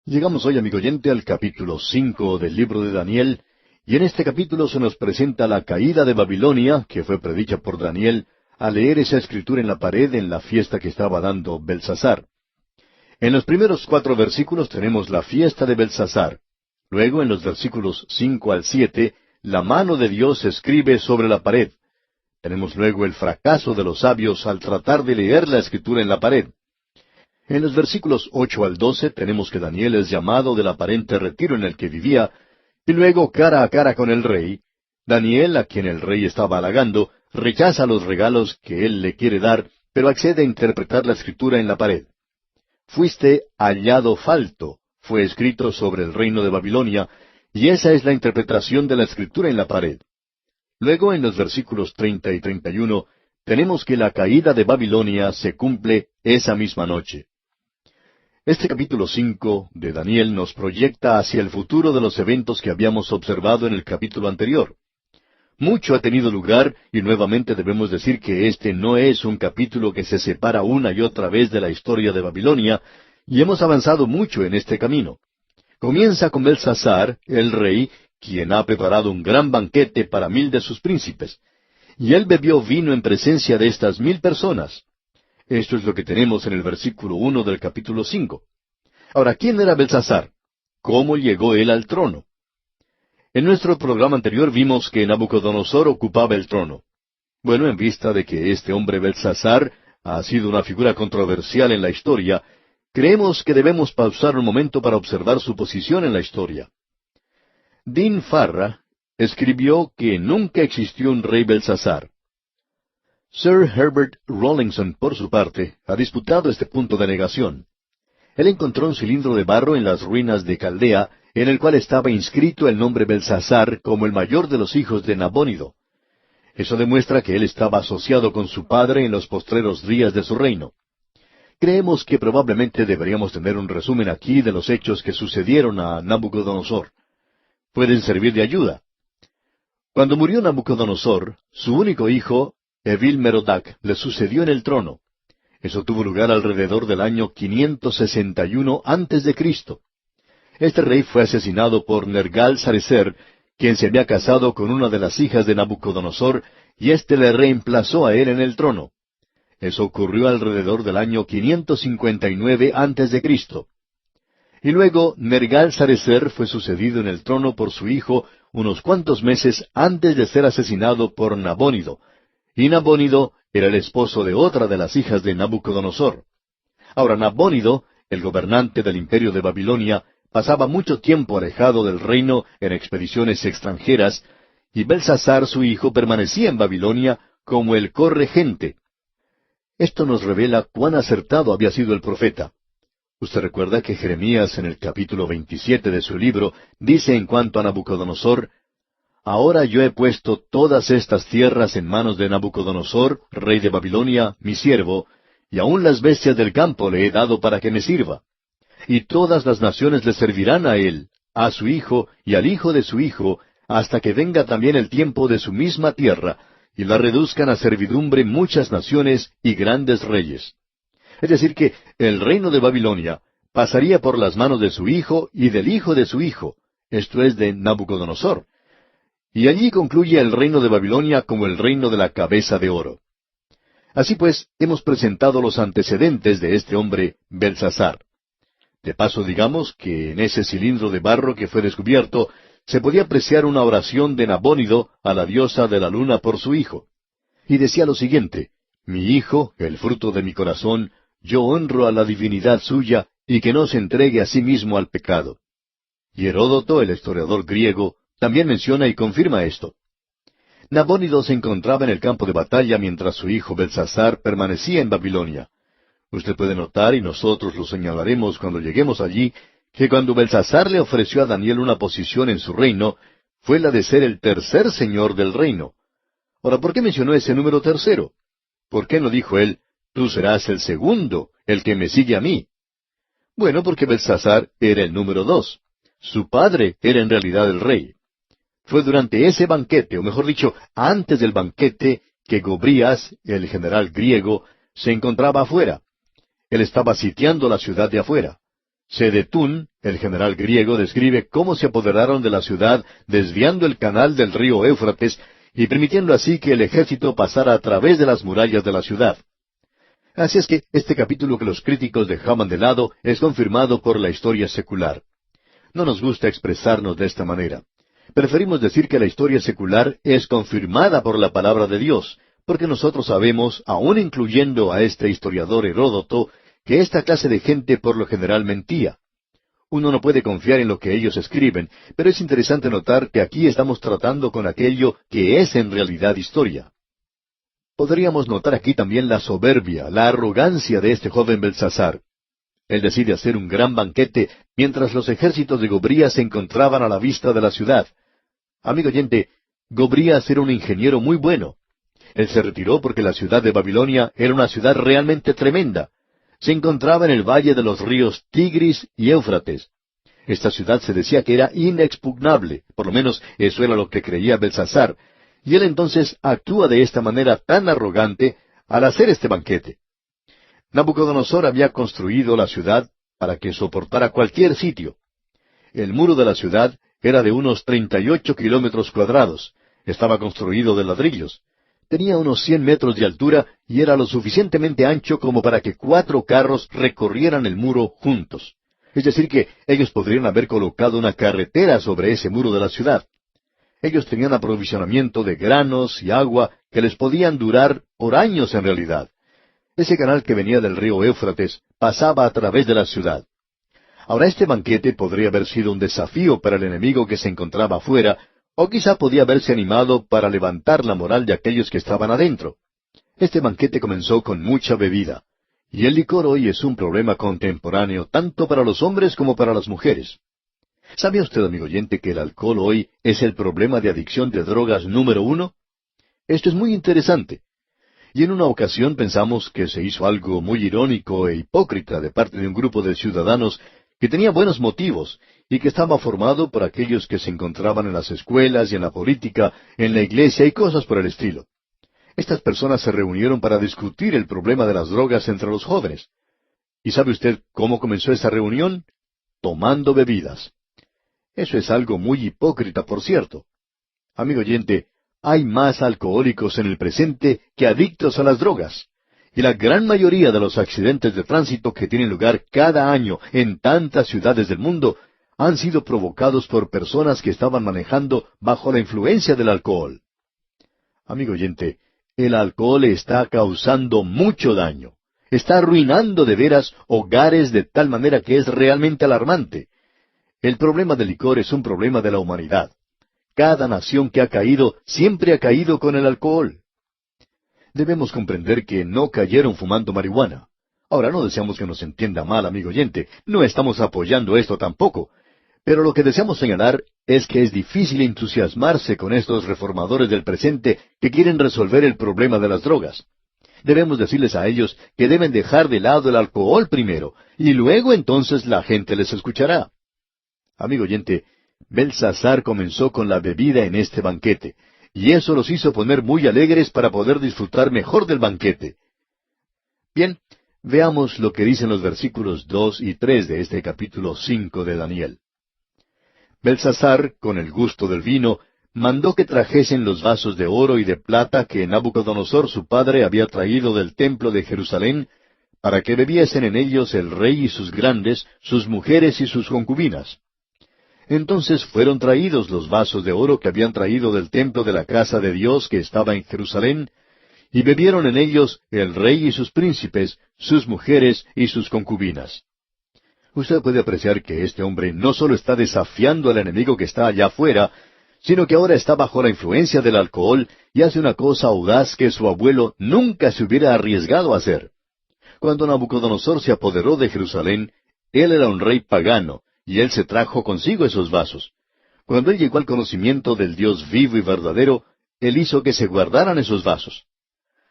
Llegamos hoy, amigo oyente, al capítulo 5 del libro de Daniel, y en este capítulo se nos presenta la caída de Babilonia, que fue predicha por Daniel, al leer esa escritura en la pared en la fiesta que estaba dando Belsasar. En los primeros 4 versículos tenemos la fiesta de Belsasar. Luego, en los versículos 5 al 7, la mano de Dios escribe sobre la pared. Tenemos luego el fracaso de los sabios al tratar de leer la escritura en la pared. En los versículos 8 al 12 tenemos que Daniel es llamado del aparente retiro en el que vivía, y luego cara a cara con el rey, Daniel, a quien el rey estaba halagando, rechaza los regalos que él le quiere dar, pero accede a interpretar la escritura en la pared. Fuiste hallado falto, fue escrito sobre el reino de Babilonia, y esa es la interpretación de la escritura en la pared. Luego, en los versículos 30 y 31, tenemos que la caída de Babilonia se cumple esa misma noche. Este capítulo 5 de Daniel nos proyecta hacia el futuro de los eventos que habíamos observado en el capítulo anterior. Mucho ha tenido lugar y nuevamente debemos decir que este no es un capítulo que se separa una y otra vez de la historia de Babilonia, y hemos avanzado mucho en este camino. Comienza con Belsasar, el rey, quien ha preparado un gran banquete para 1000 de sus príncipes, y él bebió vino en presencia de estas 1000 personas. Esto es lo que tenemos en el versículo 1 del capítulo 5. Ahora, ¿quién era Belsasar? ¿Cómo llegó él al trono? En nuestro programa anterior vimos que Nabucodonosor ocupaba el trono. Bueno, en vista de que este hombre Belsasar ha sido una figura controversial en la historia, creemos que debemos pausar un momento para observar su posición en la historia. Dean Farrar escribió que nunca existió un rey Belsasar. Sir Herbert Rawlinson, por su parte, ha disputado este punto de negación. Él encontró un cilindro de barro en las ruinas de Caldea, en el cual estaba inscrito el nombre Belsasar como el mayor de los hijos de Nabónido. Eso demuestra que él estaba asociado con su padre en los postreros días de su reino. Creemos que probablemente deberíamos tener un resumen aquí de los hechos que sucedieron a Nabucodonosor. Pueden servir de ayuda. Cuando murió Nabucodonosor, su único hijo, Evil-Merodach, le sucedió en el trono. Eso tuvo lugar alrededor del año 561 antes de Cristo. Este rey fue asesinado por Nergal-Sarecer, quien se había casado con una de las hijas de Nabucodonosor, y éste le reemplazó a él en el trono. Eso ocurrió alrededor del año 559 antes de Cristo. Y luego Nergal-Sarecer fue sucedido en el trono por su hijo unos cuantos meses antes de ser asesinado por Nabónido, y Nabónido era el esposo de otra de las hijas de Nabucodonosor. Ahora, Nabónido, el gobernante del imperio de Babilonia, pasaba mucho tiempo alejado del reino en expediciones extranjeras, y Belsasar, su hijo, permanecía en Babilonia como el corregente. Esto nos revela cuán acertado había sido el profeta. Usted recuerda que Jeremías, en el capítulo 27 de su libro, dice en cuanto a Nabucodonosor: Ahora yo he puesto todas estas tierras en manos de Nabucodonosor, rey de Babilonia, mi siervo, y aun las bestias del campo le he dado para que me sirva. Y todas las naciones le servirán a él, a su hijo y al hijo de su hijo, hasta que venga también el tiempo de su misma tierra, y la reduzcan a servidumbre muchas naciones y grandes reyes. Es decir que el reino de Babilonia pasaría por las manos de su hijo y del hijo de su hijo, esto es de Nabucodonosor. Y allí concluye el reino de Babilonia como el reino de la cabeza de oro. Así pues, hemos presentado los antecedentes de este hombre Belsasar. De paso, digamos que en ese cilindro de barro que fue descubierto, se podía apreciar una oración de Nabónido a la diosa de la luna por su hijo. Y decía lo siguiente: Mi hijo, el fruto de mi corazón, yo honro a la divinidad suya, y que no se entregue a sí mismo al pecado. Y Heródoto, el historiador griego, también menciona y confirma esto. Nabónido se encontraba en el campo de batalla mientras su hijo Belsasar permanecía en Babilonia. Usted puede notar, y nosotros lo señalaremos cuando lleguemos allí, que cuando Belsasar le ofreció a Daniel una posición en su reino, fue la de ser el tercer señor del reino. Ahora, ¿por qué mencionó ese número tercero? ¿Por qué no dijo él: Tú serás el segundo, el que me sigue a mí? Bueno, porque Belsasar era el número 2. Su padre era en realidad el rey. Fue durante ese banquete, o mejor dicho, antes del banquete, que Gobrías, el general griego, se encontraba afuera. Él estaba sitiando la ciudad de afuera. Sedetún, El general griego describe cómo se apoderaron de la ciudad desviando el canal del río Éufrates y permitiendo así que el ejército pasara a través de las murallas de la ciudad. Así es que este capítulo que los críticos dejaban de lado es confirmado por la historia secular. No nos gusta expresarnos de esta manera. Preferimos decir que la historia secular es confirmada por la palabra de Dios, porque nosotros sabemos, aun incluyendo a este historiador Heródoto, que esta clase de gente por lo general mentía. Uno no puede confiar en lo que ellos escriben, pero es interesante notar que aquí estamos tratando con aquello que es en realidad historia. Podríamos notar aquí también la soberbia, la arrogancia de este joven Belsasar. Él decide hacer un gran banquete mientras los ejércitos de Gobrías se encontraban a la vista de la ciudad. Amigo oyente, Gobrías era un ingeniero muy bueno. Él se retiró porque la ciudad de Babilonia era una ciudad realmente tremenda. Se encontraba en el valle de los ríos Tigris y Éufrates. Esta ciudad se decía que era inexpugnable, por lo menos eso era lo que creía Belsasar, y él entonces actúa de esta manera tan arrogante al hacer este banquete. Nabucodonosor había construido la ciudad para que soportara cualquier sitio. El muro de la ciudad era de unos 38 kilómetros cuadrados. Estaba construido de ladrillos. Tenía unos 100 metros de altura y era lo suficientemente ancho como para que 4 carros recorrieran el muro juntos. Es decir, que ellos podrían haber colocado una carretera sobre ese muro de la ciudad. Ellos tenían aprovisionamiento de granos y agua que les podían durar por años en realidad. Ese canal que venía del río Éufrates pasaba a través de la ciudad. Ahora, este banquete podría haber sido un desafío para el enemigo que se encontraba afuera, o quizá podía haberse animado para levantar la moral de aquellos que estaban adentro. Este banquete comenzó con mucha bebida, y el licor hoy es un problema contemporáneo tanto para los hombres como para las mujeres. ¿Sabe usted, amigo oyente, que el alcohol hoy es el problema de adicción de drogas número 1? Esto es muy interesante. Y en una ocasión pensamos que se hizo algo muy irónico e hipócrita de parte de un grupo de ciudadanos que tenía buenos motivos y que estaba formado por aquellos que se encontraban en las escuelas y en la política, en la iglesia y cosas por el estilo. Estas personas se reunieron para discutir el problema de las drogas entre los jóvenes. ¿Y sabe usted cómo comenzó esa reunión? Tomando bebidas. Eso es algo muy hipócrita, por cierto. Amigo oyente, hay más alcohólicos en el presente que adictos a las drogas. Y la gran mayoría de los accidentes de tránsito que tienen lugar cada año en tantas ciudades del mundo han sido provocados por personas que estaban manejando bajo la influencia del alcohol. Amigo oyente, el alcohol está causando mucho daño. Está arruinando de veras hogares de tal manera que es realmente alarmante. El problema del licor es un problema de la humanidad. Cada nación que ha caído siempre ha caído con el alcohol. Debemos comprender que no cayeron fumando marihuana. Ahora, no deseamos que nos entienda mal, amigo oyente, no estamos apoyando esto tampoco. Pero lo que deseamos señalar es que es difícil entusiasmarse con estos reformadores del presente que quieren resolver el problema de las drogas. Debemos decirles a ellos que deben dejar de lado el alcohol primero, y luego entonces la gente les escuchará. Amigo oyente, Belsasar comenzó con la bebida en este banquete, y eso los hizo poner muy alegres para poder disfrutar mejor del banquete. Bien, veamos lo que dicen los versículos 2 y 3 de este capítulo 5 de Daniel. Belsasar, con el gusto del vino, mandó que trajesen los vasos de oro y de plata que Nabucodonosor su padre había traído del templo de Jerusalén, para que bebiesen en ellos el rey y sus grandes, sus mujeres y sus concubinas. Entonces fueron traídos los vasos de oro que habían traído del templo de la casa de Dios que estaba en Jerusalén, y bebieron en ellos el rey y sus príncipes, sus mujeres y sus concubinas. Usted puede apreciar que este hombre no solo está desafiando al enemigo que está allá afuera, sino que ahora está bajo la influencia del alcohol y hace una cosa audaz que su abuelo nunca se hubiera arriesgado a hacer. Cuando Nabucodonosor se apoderó de Jerusalén, él era un rey pagano, y él se trajo consigo esos vasos. Cuando él llegó al conocimiento del Dios vivo y verdadero, él hizo que se guardaran esos vasos.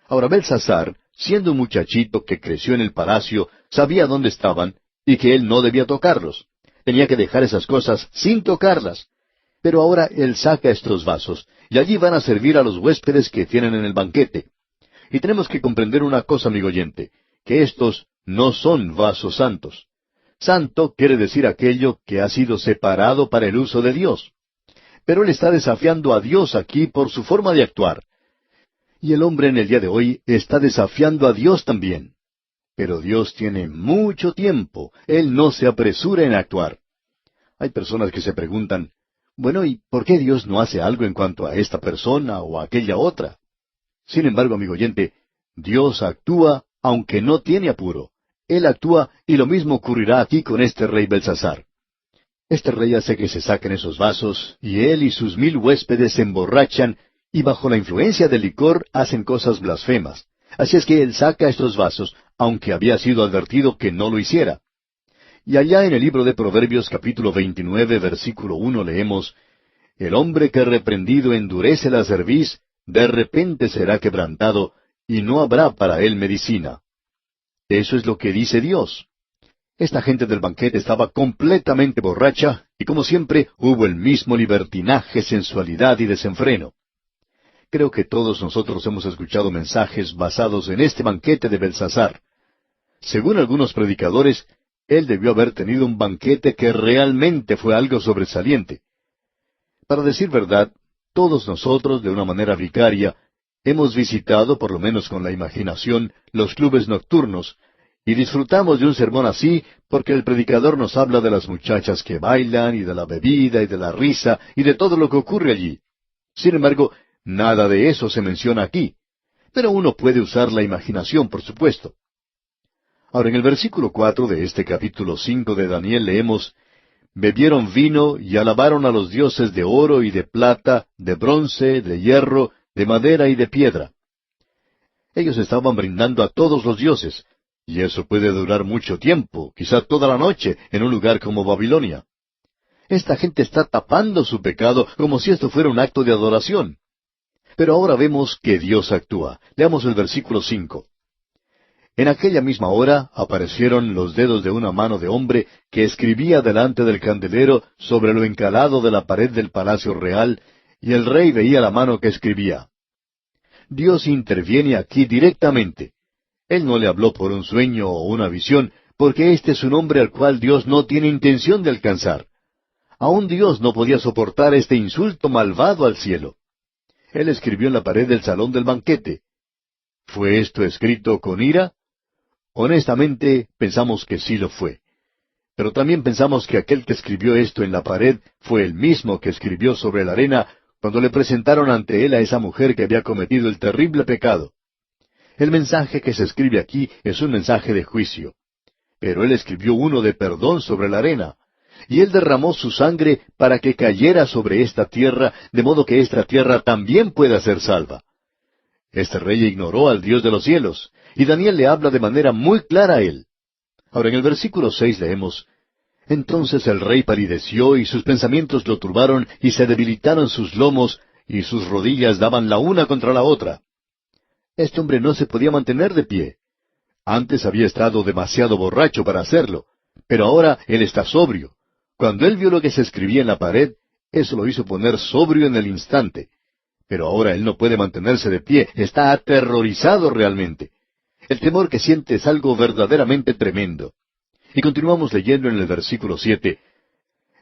Ahora Belsasar, siendo un muchachito que creció en el palacio, sabía dónde estaban, y que él no debía tocarlos. Tenía que dejar esas cosas sin tocarlas. Pero ahora él saca estos vasos, y allí van a servir a los huéspedes que tienen en el banquete. Y tenemos que comprender una cosa, amigo oyente, que estos no son vasos santos. Santo quiere decir aquello que ha sido separado para el uso de Dios. Pero él está desafiando a Dios aquí por su forma de actuar. Y el hombre en el día de hoy está desafiando a Dios también. Pero Dios tiene mucho tiempo. Él no se apresura en actuar. Hay personas que se preguntan, bueno, ¿y por qué Dios no hace algo en cuanto a esta persona o a aquella otra? Sin embargo, amigo oyente, Dios actúa aunque no tiene apuro. Él actúa y lo mismo ocurrirá aquí con este rey Belsasar. Este rey hace que se saquen esos vasos, y él y sus 1000 huéspedes se emborrachan, y bajo la influencia del licor hacen cosas blasfemas. Así es que él saca estos vasos, aunque había sido advertido que no lo hiciera. Y allá en el libro de Proverbios capítulo 29, versículo 1 leemos, El hombre que reprendido endurece la cerviz, de repente será quebrantado, y no habrá para él medicina. Eso es lo que dice Dios. Esta gente del banquete estaba completamente borracha, y como siempre hubo el mismo libertinaje, sensualidad y desenfreno. Creo que todos nosotros hemos escuchado mensajes basados en este banquete de Belsasar. Según algunos predicadores, él debió haber tenido un banquete que realmente fue algo sobresaliente. Para decir verdad, todos nosotros, de una manera vicaria, hemos visitado, por lo menos con la imaginación, los clubes nocturnos, y disfrutamos de un sermón así porque el predicador nos habla de las muchachas que bailan, y de la bebida, y de la risa, y de todo lo que ocurre allí. Sin embargo, nada de eso se menciona aquí. Pero uno puede usar la imaginación, por supuesto. Ahora, en el versículo 4 de este capítulo 5 de Daniel leemos, Bebieron vino y alabaron a los dioses de oro y de plata, de bronce, de hierro, de madera y de piedra. Ellos estaban brindando a todos los dioses, y eso puede durar mucho tiempo, quizá toda la noche, en un lugar como Babilonia. Esta gente está tapando su pecado como si esto fuera un acto de adoración. Pero ahora vemos que Dios actúa. Leamos el versículo 5. En aquella misma hora aparecieron los dedos de una mano de hombre que escribía delante del candelero sobre lo encalado de la pared del palacio real, y el rey veía la mano que escribía. Dios interviene aquí directamente. Él no le habló por un sueño o una visión, porque este es un hombre al cual Dios no tiene intención de alcanzar. Aún Dios no podía soportar este insulto malvado al cielo. Él escribió en la pared del salón del banquete. ¿Fue esto escrito con ira? Honestamente, pensamos que sí lo fue. Pero también pensamos que aquel que escribió esto en la pared fue el mismo que escribió sobre la arena cuando le presentaron ante él a esa mujer que había cometido el terrible pecado. El mensaje que se escribe aquí es un mensaje de juicio. Pero él escribió uno de perdón sobre la arena. Y él derramó su sangre para que cayera sobre esta tierra, de modo que esta tierra también pueda ser salva. Este rey ignoró al Dios de los cielos, y Daniel le habla de manera muy clara a él. Ahora en el versículo 6 leemos, Entonces el rey palideció, y sus pensamientos lo turbaron, y se debilitaron sus lomos, y sus rodillas daban la una contra la otra. Este hombre no se podía mantener de pie. Antes había estado demasiado borracho para hacerlo, pero ahora él está sobrio. Cuando él vio lo que se escribía en la pared, eso lo hizo poner sobrio en el instante. Pero ahora él no puede mantenerse de pie, está aterrorizado realmente. El temor que siente es algo verdaderamente tremendo. Y continuamos leyendo en el versículo 7.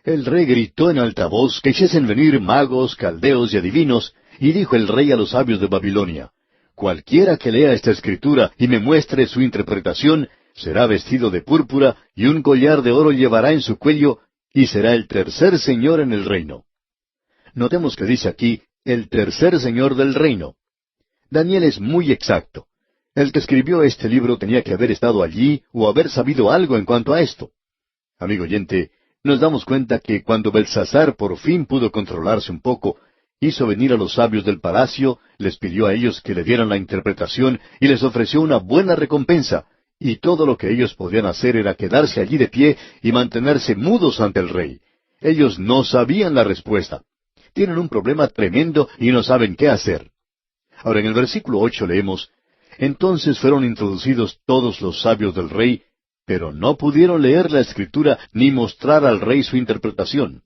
El rey gritó en alta voz que hiciesen venir magos, caldeos y adivinos, y dijo el rey a los sabios de Babilonia, Cualquiera que lea esta escritura y me muestre su interpretación, será vestido de púrpura, y un collar de oro llevará en su cuello, y será el tercer señor en el reino. Notemos que dice aquí, el tercer señor del reino. Daniel es muy exacto. El que escribió este libro tenía que haber estado allí o haber sabido algo en cuanto a esto. Amigo oyente, nos damos cuenta que cuando Belsasar por fin pudo controlarse un poco, hizo venir a los sabios del palacio, les pidió a ellos que le dieran la interpretación y les ofreció una buena recompensa, y todo lo que ellos podían hacer era quedarse allí de pie y mantenerse mudos ante el rey. Ellos no sabían la respuesta. Tienen un problema tremendo y no saben qué hacer. Ahora en el versículo 8 leemos, Entonces fueron introducidos todos los sabios del rey, pero no pudieron leer la escritura ni mostrar al rey su interpretación.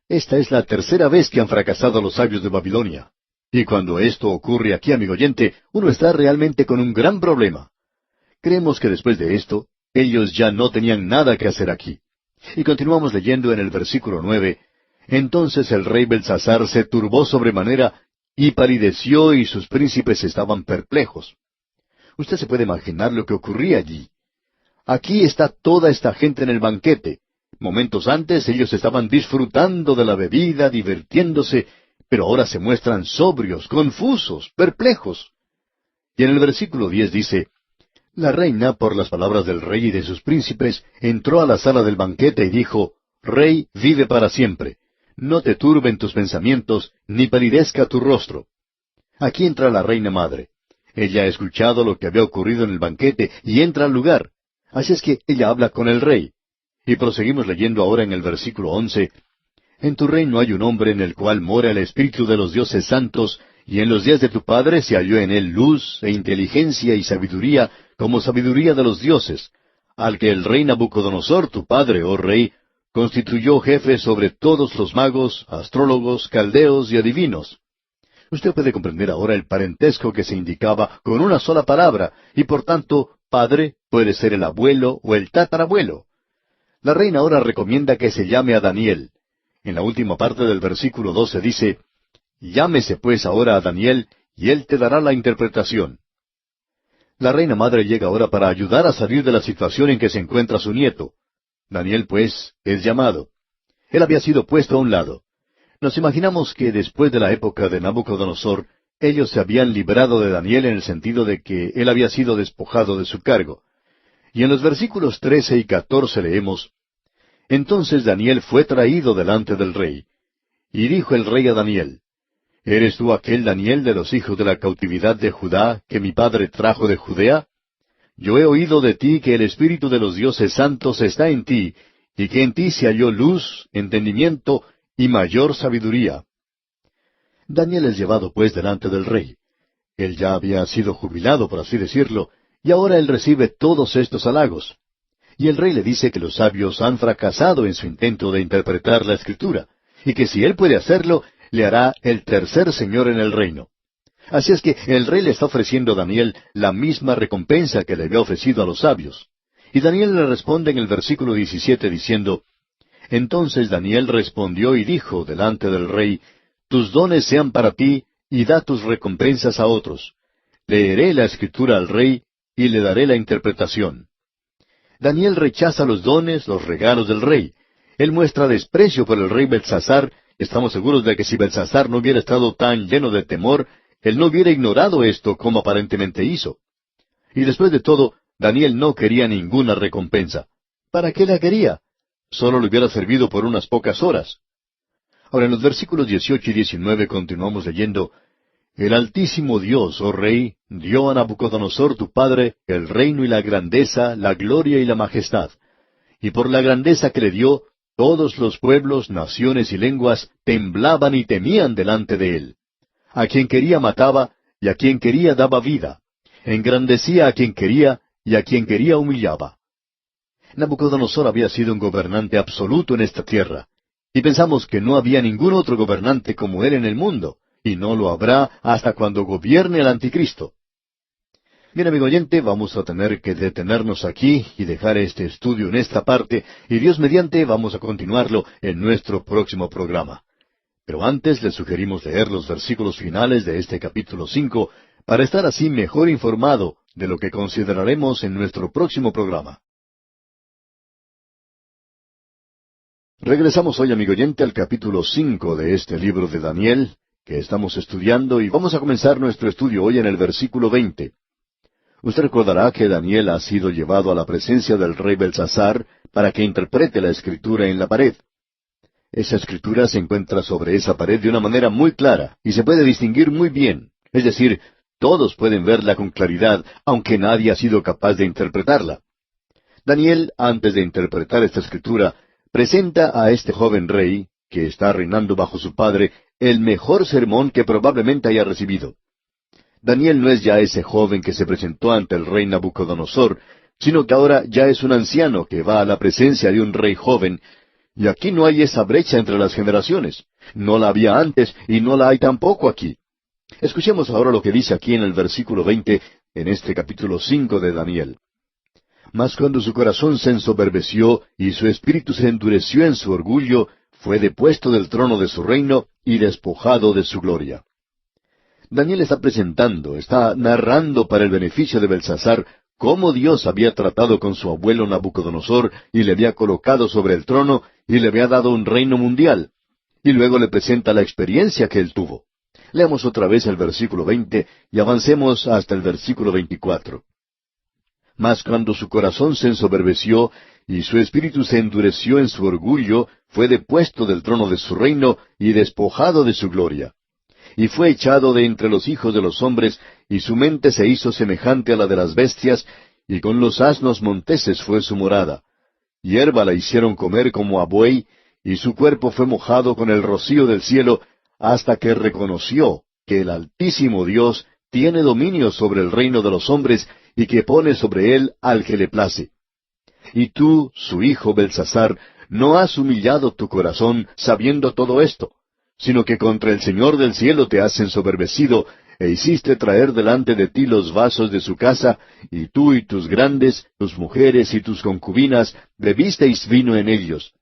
Esta es la tercera vez que han fracasado los sabios de Babilonia. Y cuando esto ocurre aquí, amigo oyente, uno está realmente con un gran problema. Creemos que después de esto, ellos ya no tenían nada que hacer aquí. Y continuamos leyendo en el versículo 9. Entonces el rey Belsasar se turbó sobremanera y palideció, y sus príncipes estaban perplejos. Usted se puede imaginar lo que ocurría allí. Aquí está toda esta gente en el banquete. Momentos antes ellos estaban disfrutando de la bebida, divirtiéndose, pero ahora se muestran sobrios, confusos, perplejos. Y en el versículo 10 dice, la reina, por las palabras del rey y de sus príncipes, entró a la sala del banquete y dijo, Rey, vive para siempre. No te turben tus pensamientos, ni palidezca tu rostro. Aquí entra la reina madre. Ella ha escuchado lo que había ocurrido en el banquete y entra al lugar. Así es que ella habla con el rey. Y proseguimos leyendo ahora en el versículo 11. En tu reino hay un hombre en el cual mora el Espíritu de los dioses santos, y en los días de tu padre se halló en él luz, e inteligencia y sabiduría, como sabiduría de los dioses, al que el rey Nabucodonosor, tu padre, oh rey, constituyó jefe sobre todos los magos, astrólogos, caldeos y adivinos. Usted puede comprender ahora el parentesco que se indicaba con una sola palabra, y por tanto, padre puede ser el abuelo o el tatarabuelo. La reina ahora recomienda que se llame a Daniel. En la última parte del versículo 12 dice, Llámese pues ahora a Daniel, y él te dará la interpretación. La reina madre llega ahora para ayudar a salir de la situación en que se encuentra su nieto. Daniel, pues, es llamado. Él había sido puesto a un lado. Nos imaginamos que después de la época de Nabucodonosor, ellos se habían librado de Daniel en el sentido de que él había sido despojado de su cargo. Y en los versículos 13 y 14 leemos, Entonces Daniel fue traído delante del rey. Y dijo el rey a Daniel, ¿Eres tú aquel Daniel de los hijos de la cautividad de Judá que mi padre trajo de Judea? Yo he oído de ti que el Espíritu de los dioses santos está en ti, y que en ti se halló luz, entendimiento y mayor sabiduría. Daniel es llevado pues delante del rey. Él ya había sido jubilado, por así decirlo, y ahora él recibe todos estos halagos. Y el rey le dice que los sabios han fracasado en su intento de interpretar la Escritura, y que si él puede hacerlo, le hará el tercer señor en el reino. Así es que el rey le está ofreciendo a Daniel la misma recompensa que le había ofrecido a los sabios. Y Daniel le responde en el versículo 17 diciendo, Entonces Daniel respondió y dijo delante del rey, Tus dones sean para ti, y da tus recompensas a otros. Leeré la Escritura al rey, y le daré la interpretación. Daniel rechaza los dones, los regalos del rey. Él muestra desprecio por el rey Belsasar. Estamos seguros de que si Belsasar no hubiera estado tan lleno de temor, él no hubiera ignorado esto como aparentemente hizo. Y después de todo, Daniel no quería ninguna recompensa. ¿Para qué la quería? Solo le hubiera servido por unas pocas horas. Ahora en los versículos 18 y 19 continuamos leyendo, El Altísimo Dios, oh Rey, dio a Nabucodonosor tu padre el reino y la grandeza, la gloria y la majestad. Y por la grandeza que le dio, todos los pueblos, naciones y lenguas temblaban y temían delante de él. A quien quería mataba, y a quien quería daba vida. Engrandecía a quien quería, y a quien quería humillaba. Nabucodonosor había sido un gobernante absoluto en esta tierra, y pensamos que no había ningún otro gobernante como él en el mundo, y no lo habrá hasta cuando gobierne el anticristo. Bien, amigo oyente, vamos a tener que detenernos aquí y dejar este estudio en esta parte, y Dios mediante vamos a continuarlo en nuestro próximo programa. Pero antes le sugerimos leer los versículos finales de este capítulo 5 para estar así mejor informado de lo que consideraremos en nuestro próximo programa. Regresamos hoy, amigo oyente, al capítulo 5 de este libro de Daniel, que estamos estudiando, y vamos a comenzar nuestro estudio hoy en el versículo 20. Usted recordará que Daniel ha sido llevado a la presencia del rey Belsasar para que interprete la escritura en la pared. Esa escritura se encuentra sobre esa pared de una manera muy clara, y se puede distinguir muy bien. Es decir, todos pueden verla con claridad, aunque nadie ha sido capaz de interpretarla. Daniel, antes de interpretar esta escritura, presenta a este joven rey, que está reinando bajo su padre, el mejor sermón que probablemente haya recibido. Daniel no es ya ese joven que se presentó ante el rey Nabucodonosor, sino que ahora ya es un anciano que va a la presencia de un rey joven, y aquí no hay esa brecha entre las generaciones. No la había antes y no la hay tampoco aquí. Escuchemos ahora lo que dice aquí en el versículo 20, en este capítulo 5 de Daniel. Mas cuando su corazón se ensoberbeció y su espíritu se endureció en su orgullo, fue depuesto del trono de su reino y despojado de su gloria. Daniel está narrando para el beneficio de Belsasar cómo Dios había tratado con su abuelo Nabucodonosor y le había colocado sobre el trono y le había dado un reino mundial. Y luego le presenta la experiencia que él tuvo. Leamos otra vez el versículo 20 y avancemos hasta el versículo 24. Mas cuando su corazón se ensoberbeció y su espíritu se endureció en su orgullo, fue depuesto del trono de su reino y despojado de su gloria. Y fue echado de entre los hijos de los hombres, y su mente se hizo semejante a la de las bestias, y con los asnos monteses fue su morada. Hierba la hicieron comer como a buey, y su cuerpo fue mojado con el rocío del cielo, hasta que reconoció que el Altísimo Dios tiene dominio sobre el reino de los hombres, y que pone sobre él al que le place. Y tú, su hijo Belsasar, no has humillado tu corazón sabiendo todo esto, sino que contra el Señor del cielo te has ensoberbecido, e hiciste traer delante de ti los vasos de su casa, y tú y tus grandes, tus mujeres y tus concubinas, bebisteis vino en ellos.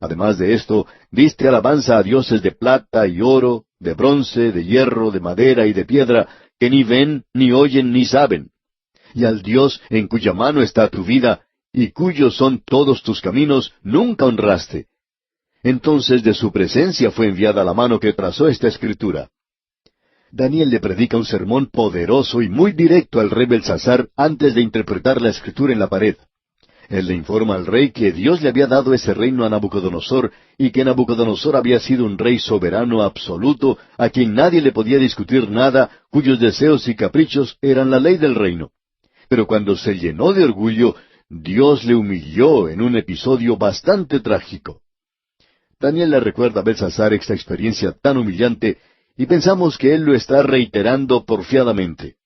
Además de esto, diste alabanza a dioses de plata y oro, de bronce, de hierro, de madera y de piedra, que ni ven, ni oyen, ni saben. Y al Dios en cuya mano está tu vida, y cuyos son todos tus caminos, nunca honraste. Entonces de su presencia fue enviada la mano que trazó esta escritura. Daniel le predica un sermón poderoso y muy directo al rey Belsasar antes de interpretar la escritura en la pared. Él le informa al rey que Dios le había dado ese reino a Nabucodonosor y que Nabucodonosor había sido un rey soberano absoluto a quien nadie le podía discutir nada, cuyos deseos y caprichos eran la ley del reino. Pero cuando se llenó de orgullo, Dios le humilló en un episodio bastante trágico. Daniel le recuerda a Belsasar esta experiencia tan humillante y pensamos que él lo está reiterando porfiadamente.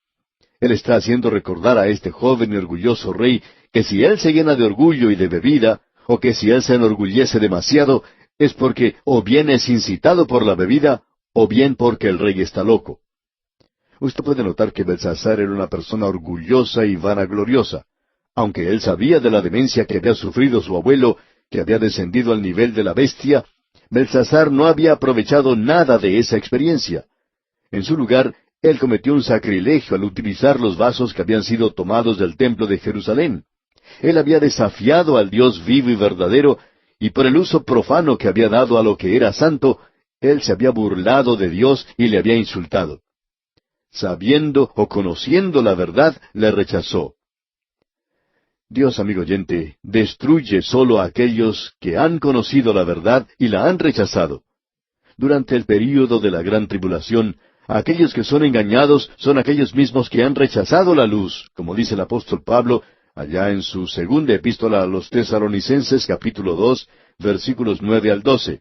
Él está haciendo recordar a este joven y orgulloso rey que si él se llena de orgullo y de bebida, o que si él se enorgullece demasiado, es porque o bien es incitado por la bebida, o bien porque el rey está loco. Usted puede notar que Belsasar era una persona orgullosa y vanagloriosa. Aunque él sabía de la demencia que había sufrido su abuelo, que había descendido al nivel de la bestia, Belsasar no había aprovechado nada de esa experiencia. En su lugar, él cometió un sacrilegio al utilizar los vasos que habían sido tomados del templo de Jerusalén. Él había desafiado al Dios vivo y verdadero, y por el uso profano que había dado a lo que era santo, él se había burlado de Dios y le había insultado. Sabiendo o conociendo la verdad, le rechazó. Dios, amigo oyente, destruye solo a aquellos que han conocido la verdad y la han rechazado. Durante el período de la gran tribulación, aquellos que son engañados son aquellos mismos que han rechazado la luz, como dice el apóstol Pablo, allá en su segunda epístola a los Tesalonicenses, capítulo 2, versículos 9 al 12.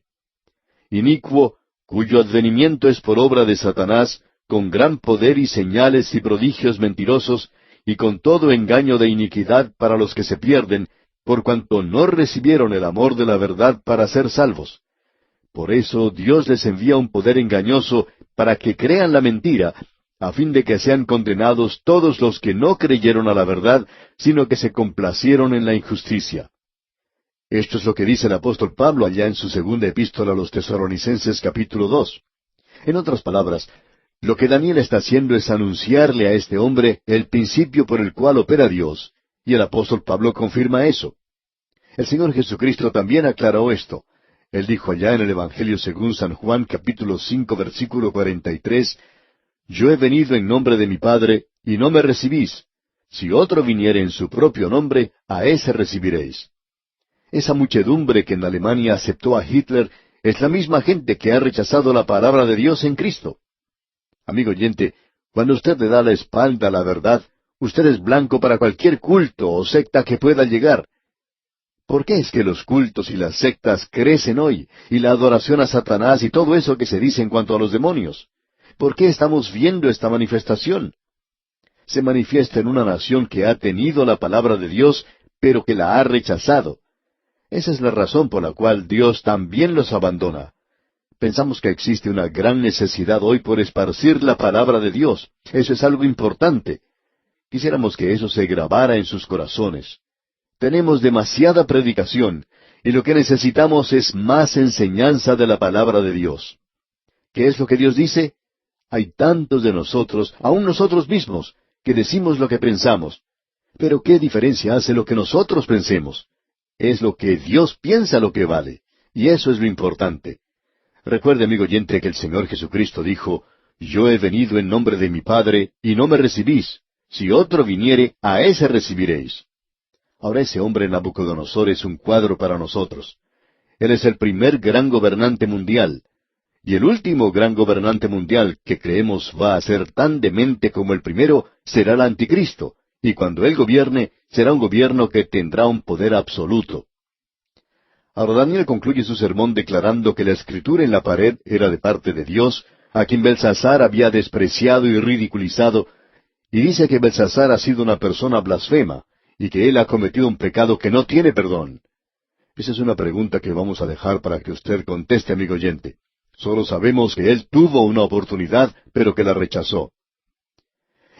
Inicuo, cuyo advenimiento es por obra de Satanás, con gran poder y señales y prodigios mentirosos, y con todo engaño de iniquidad para los que se pierden, por cuanto no recibieron el amor de la verdad para ser salvos. Por eso Dios les envía un poder engañoso para que crean la mentira, a fin de que sean condenados todos los que no creyeron a la verdad, sino que se complacieron en la injusticia. Esto es lo que dice el apóstol Pablo allá en su segunda epístola a los Tesalonicenses capítulo 2. En otras palabras, lo que Daniel está haciendo es anunciarle a este hombre el principio por el cual opera Dios, y el apóstol Pablo confirma eso. El Señor Jesucristo también aclaró esto. Él dijo allá en el Evangelio según San Juan capítulo 5 versículo 43, Yo he venido en nombre de mi Padre, y no me recibís. Si otro viniere en su propio nombre, a ese recibiréis. Esa muchedumbre que en Alemania aceptó a Hitler es la misma gente que ha rechazado la palabra de Dios en Cristo. Amigo oyente, cuando usted le da la espalda a la verdad, usted es blanco para cualquier culto o secta que pueda llegar. ¿Por qué es que los cultos y las sectas crecen hoy, y la adoración a Satanás y todo eso que se dice en cuanto a los demonios? ¿Por qué estamos viendo esta manifestación? Se manifiesta en una nación que ha tenido la palabra de Dios, pero que la ha rechazado. Esa es la razón por la cual Dios también los abandona. Pensamos que existe una gran necesidad hoy por esparcir la palabra de Dios. Eso es algo importante. Quisiéramos que eso se grabara en sus corazones. Tenemos demasiada predicación, y lo que necesitamos es más enseñanza de la palabra de Dios. ¿Qué es lo que Dios dice? Hay tantos de nosotros, aun nosotros mismos, que decimos lo que pensamos. Pero ¿qué diferencia hace lo que nosotros pensemos? Es lo que Dios piensa lo que vale, y eso es lo importante. Recuerde, amigo oyente, que el Señor Jesucristo dijo, «Yo he venido en nombre de mi Padre, y no me recibís. Si otro viniere, a ese recibiréis». Ahora ese hombre Nabucodonosor es un cuadro para nosotros. Él es el primer gran gobernante mundial, y el último gran gobernante mundial que creemos va a ser tan demente como el primero será el anticristo, y cuando él gobierne, será un gobierno que tendrá un poder absoluto. Ahora Daniel concluye su sermón declarando que la escritura en la pared era de parte de Dios, a quien Belsasar había despreciado y ridiculizado, y dice que Belsasar ha sido una persona blasfema, y que él ha cometido un pecado que no tiene perdón. Esa es una pregunta que vamos a dejar para que usted conteste, amigo oyente. Solo sabemos que él tuvo una oportunidad, pero que la rechazó.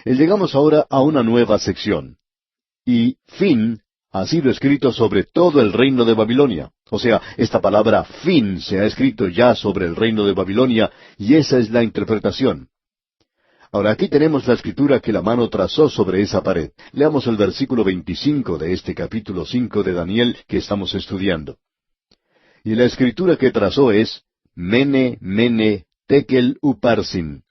Y llegamos ahora a una nueva sección. Y fin ha sido escrito sobre todo el reino de Babilonia. O sea, esta palabra fin se ha escrito ya sobre el reino de Babilonia, y esa es la interpretación. Ahora aquí tenemos la escritura que la mano trazó sobre esa pared. Leamos el versículo 25 de este capítulo 5 de Daniel que estamos estudiando. Y la escritura que trazó es Mene, Mene, Tekel Uparsin.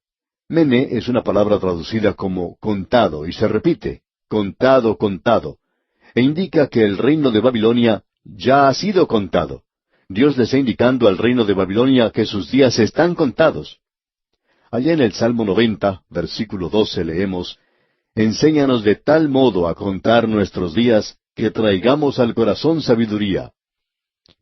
Mene es una palabra traducida como contado, y se repite, contado, contado, e indica que el reino de Babilonia ya ha sido contado. Dios le está indicando al reino de Babilonia que sus días están contados. Allá en el Salmo 90, versículo 12, leemos, «Enséñanos de tal modo a contar nuestros días, que traigamos al corazón sabiduría».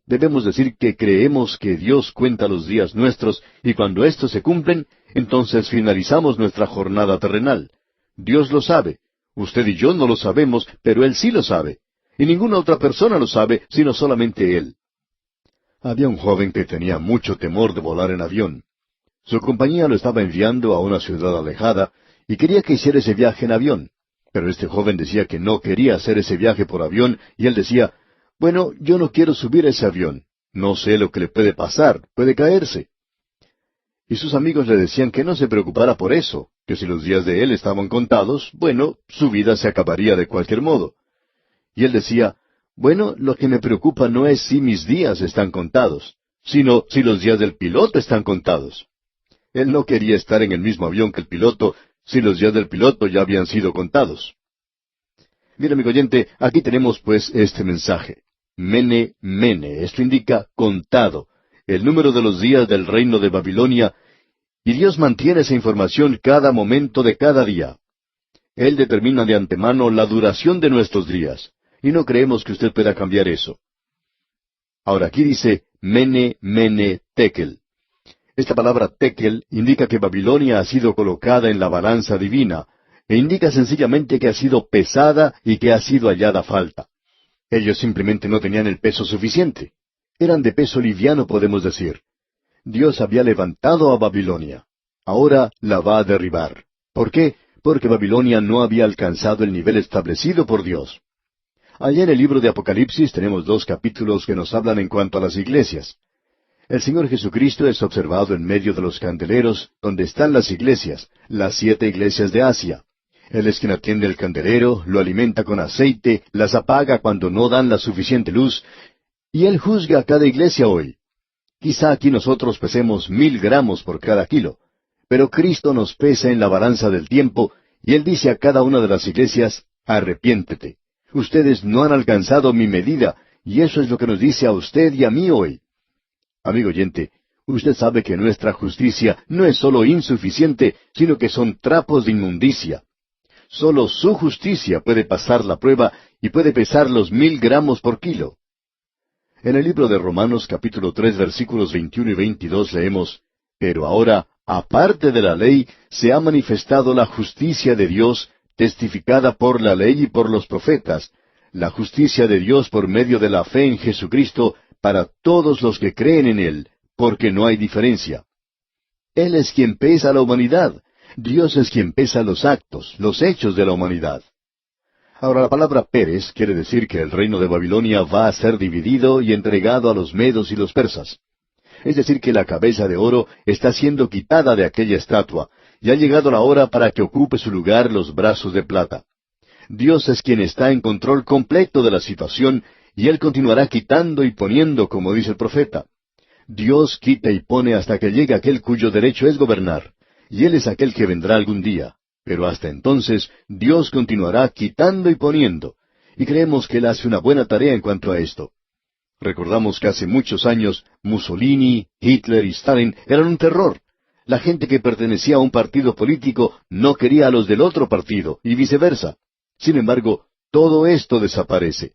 Debemos decir que creemos que Dios cuenta los días nuestros, y cuando éstos se cumplen, entonces finalizamos nuestra jornada terrenal. Dios lo sabe. Usted y yo no lo sabemos, pero Él sí lo sabe. Y ninguna otra persona lo sabe, sino solamente Él. Había un joven que tenía mucho temor de volar en avión. Su compañía lo estaba enviando a una ciudad alejada, y quería que hiciera ese viaje en avión. Pero este joven decía que no quería hacer ese viaje por avión, y él decía, «Bueno, yo no quiero subir a ese avión. No sé lo que le puede pasar, puede caerse». Y sus amigos le decían que no se preocupara por eso, que si los días de él estaban contados, bueno, su vida se acabaría de cualquier modo. Y él decía, «Bueno, lo que me preocupa no es si mis días están contados, sino si los días del piloto están contados». Él no quería estar en el mismo avión que el piloto, si los días del piloto ya habían sido contados. Mira, amigo oyente, aquí tenemos pues este mensaje. Mene, Mene, esto indica contado, el número de los días del reino de Babilonia, y Dios mantiene esa información cada momento de cada día. Él determina de antemano la duración de nuestros días, y no creemos que usted pueda cambiar eso. Ahora aquí dice Mene, Mene, Tekel. Esta palabra tekel indica que Babilonia ha sido colocada en la balanza divina, e indica sencillamente que ha sido pesada y que ha sido hallada falta. Ellos simplemente no tenían el peso suficiente. Eran de peso liviano, podemos decir. Dios había levantado a Babilonia. Ahora la va a derribar. ¿Por qué? Porque Babilonia no había alcanzado el nivel establecido por Dios. Allá en el libro de Apocalipsis tenemos 2 capítulos que nos hablan en cuanto a las iglesias. El Señor Jesucristo es observado en medio de los candeleros, donde están las iglesias, las 7 iglesias de Asia. Él es quien atiende el candelero, lo alimenta con aceite, las apaga cuando no dan la suficiente luz, y Él juzga a cada iglesia hoy. Quizá aquí nosotros pesemos 1000 gramos por cada kilo, pero Cristo nos pesa en la balanza del tiempo, y Él dice a cada una de las iglesias, arrepiéntete. Ustedes no han alcanzado mi medida, y eso es lo que nos dice a usted y a mí hoy. Amigo oyente, usted sabe que nuestra justicia no es sólo insuficiente, sino que son trapos de inmundicia. Sólo su justicia puede pasar la prueba y puede pesar los 1000 gramos por kilo. En el libro de Romanos capítulo 3 versículos 21 y 22 leemos, «Pero ahora, aparte de la ley, se ha manifestado la justicia de Dios, testificada por la ley y por los profetas, la justicia de Dios por medio de la fe en Jesucristo, para todos los que creen en Él, porque no hay diferencia». Él es quien pesa a la humanidad. Dios es quien pesa los actos, los hechos de la humanidad. Ahora, la palabra Peres quiere decir que el reino de Babilonia va a ser dividido y entregado a los medos y los persas. Es decir, que la cabeza de oro está siendo quitada de aquella estatua, y ha llegado la hora para que ocupe su lugar los brazos de plata. Dios es quien está en control completo de la situación, y Él continuará quitando y poniendo, como dice el profeta. Dios quita y pone hasta que llegue aquel cuyo derecho es gobernar, y Él es aquel que vendrá algún día. Pero hasta entonces, Dios continuará quitando y poniendo, y creemos que Él hace una buena tarea en cuanto a esto. Recordamos que hace muchos años Mussolini, Hitler y Stalin eran un terror. La gente que pertenecía a un partido político no quería a los del otro partido, y viceversa. Sin embargo, todo esto desaparece.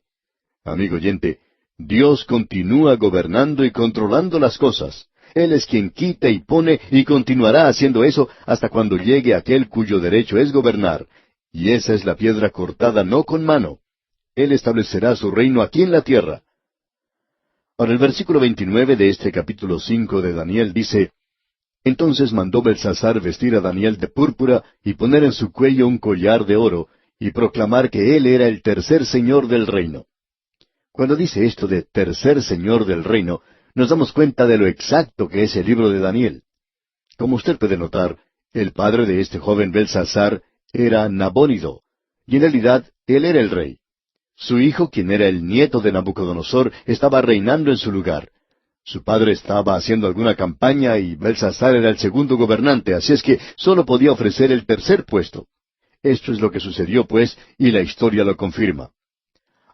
Amigo oyente, Dios continúa gobernando y controlando las cosas. Él es quien quita y pone y continuará haciendo eso hasta cuando llegue aquel cuyo derecho es gobernar. Y esa es la piedra cortada no con mano. Él establecerá su reino aquí en la tierra. Ahora el versículo 29 de este capítulo 5 de Daniel dice: Entonces mandó Belsasar vestir a Daniel de púrpura y poner en su cuello un collar de oro, y proclamar que él era el tercer señor del reino. Cuando dice esto de tercer señor del reino, nos damos cuenta de lo exacto que es el libro de Daniel. Como usted puede notar, el padre de este joven Belsasar era Nabónido, y en realidad él era el rey. Su hijo, quien era el nieto de Nabucodonosor, estaba reinando en su lugar. Su padre estaba haciendo alguna campaña y Belsasar era el segundo gobernante, así es que sólo podía ofrecer el tercer puesto. Esto es lo que sucedió, pues, y la historia lo confirma.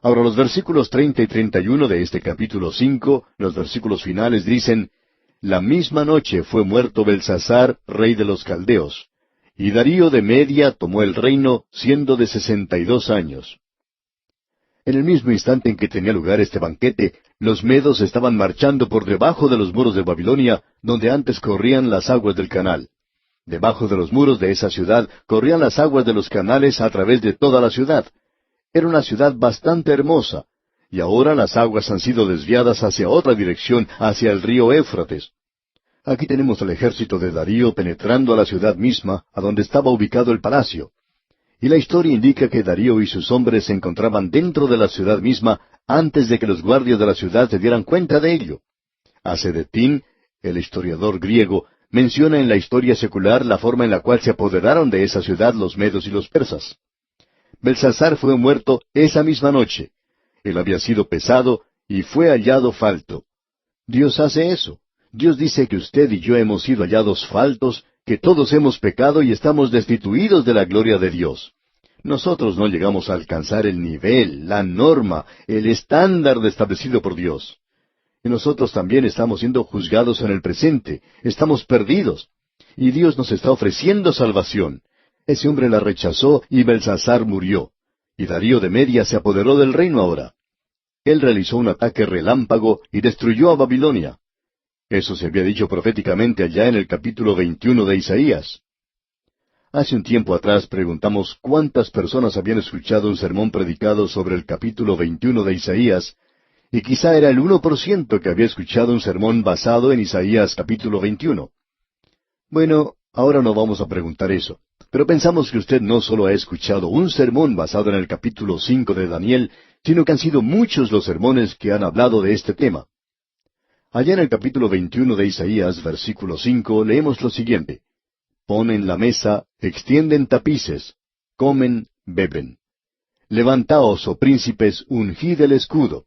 Ahora los versículos 30 y 31 de este capítulo 5, los versículos finales dicen: La misma noche fue muerto Belsasar, rey de los caldeos, y Darío de Media tomó el reino, siendo de 62 años. En el mismo instante en que tenía lugar este banquete, los medos estaban marchando por debajo de los muros de Babilonia, donde antes corrían las aguas del canal. Debajo de los muros de esa ciudad corrían las aguas de los canales a través de toda la ciudad. Era una ciudad bastante hermosa, y ahora las aguas han sido desviadas hacia otra dirección, hacia el río Éufrates. Aquí tenemos al ejército de Darío penetrando a la ciudad misma, a donde estaba ubicado el palacio. Y la historia indica que Darío y sus hombres se encontraban dentro de la ciudad misma antes de que los guardias de la ciudad se dieran cuenta de ello. Acedetín, el historiador griego, menciona en la historia secular la forma en la cual se apoderaron de esa ciudad los medos y los persas. Belsasar fue muerto esa misma noche. Él había sido pesado y fue hallado falto. Dios hace eso. Dios dice que usted y yo hemos sido hallados faltos, que todos hemos pecado y estamos destituidos de la gloria de Dios. Nosotros no llegamos a alcanzar el nivel, la norma, el estándar establecido por Dios. Y nosotros también estamos siendo juzgados en el presente, estamos perdidos. Y Dios nos está ofreciendo salvación. Ese hombre la rechazó y Belsasar murió. Y Darío de Media se apoderó del reino ahora. Él realizó un ataque relámpago y destruyó a Babilonia. Eso se había dicho proféticamente allá en el capítulo 21 de Isaías. Hace un tiempo atrás preguntamos cuántas personas habían escuchado un sermón predicado sobre el capítulo 21 de Isaías, y quizá era el 1% que había escuchado un sermón basado en Isaías capítulo 21. Bueno, ahora no vamos a preguntar eso, pero pensamos que usted no solo ha escuchado un sermón basado en el capítulo 5 de Daniel, sino que han sido muchos los sermones que han hablado de este tema. Allá en el capítulo 21 de Isaías, versículo 5, leemos lo siguiente: Ponen la mesa, extienden tapices, comen, beben. Levantaos, oh príncipes, ungid el escudo.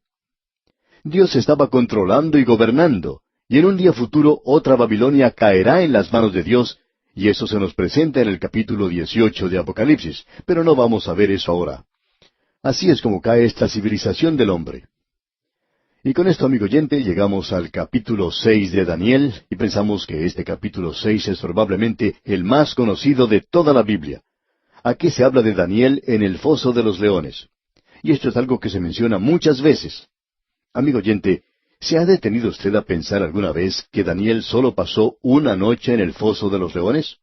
Dios estaba controlando y gobernando, y en un día futuro otra Babilonia caerá en las manos de Dios, y eso se nos presenta en el capítulo 18 de Apocalipsis, pero no vamos a ver eso ahora. Así es como cae esta civilización del hombre. Y con esto, amigo oyente, llegamos al capítulo 6 de Daniel, y pensamos que este capítulo 6 es probablemente el más conocido de toda la Biblia. Aquí se habla de Daniel en el foso de los leones. Y esto es algo que se menciona muchas veces. Amigo oyente, ¿se ha detenido usted a pensar alguna vez que Daniel solo pasó una noche en el foso de los leones?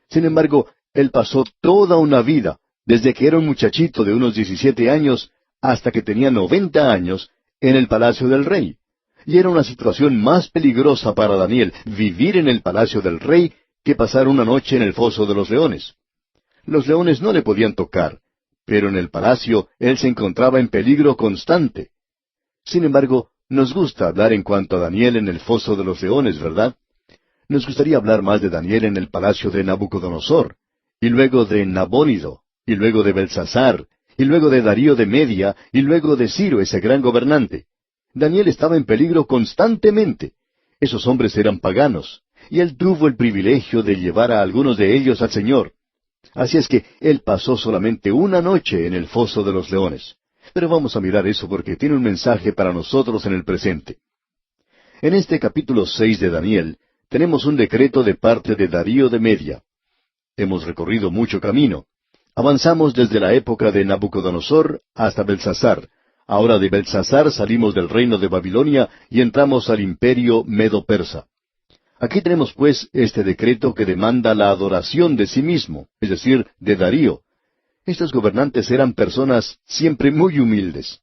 Sin embargo, él pasó toda una vida, desde que era un muchachito de unos 17 años hasta que tenía 90 años, en el palacio del rey. Y era una situación más peligrosa para Daniel vivir en el palacio del rey que pasar una noche en el foso de los leones. Los leones no le podían tocar, pero en el palacio él se encontraba en peligro constante. Sin embargo, nos gusta hablar en cuanto a Daniel en el foso de los leones, ¿verdad? Nos gustaría hablar más de Daniel en el palacio de Nabucodonosor, y luego de Nabónido, y luego de Belsasar, y luego de Darío de Media, y luego de Ciro, ese gran gobernante. Daniel estaba en peligro constantemente. Esos hombres eran paganos, y él tuvo el privilegio de llevar a algunos de ellos al Señor. Así es que él pasó solamente una noche en el foso de los leones. Pero vamos a mirar eso porque tiene un mensaje para nosotros en el presente. En este capítulo 6 de Daniel, tenemos un decreto de parte de Darío de Media. Hemos recorrido mucho camino. Avanzamos desde la época de Nabucodonosor hasta Belsasar. Ahora de Belsasar salimos del reino de Babilonia y entramos al imperio medo-persa. Aquí tenemos pues este decreto que demanda la adoración de sí mismo, es decir, de Darío. Estos gobernantes eran personas siempre muy humildes.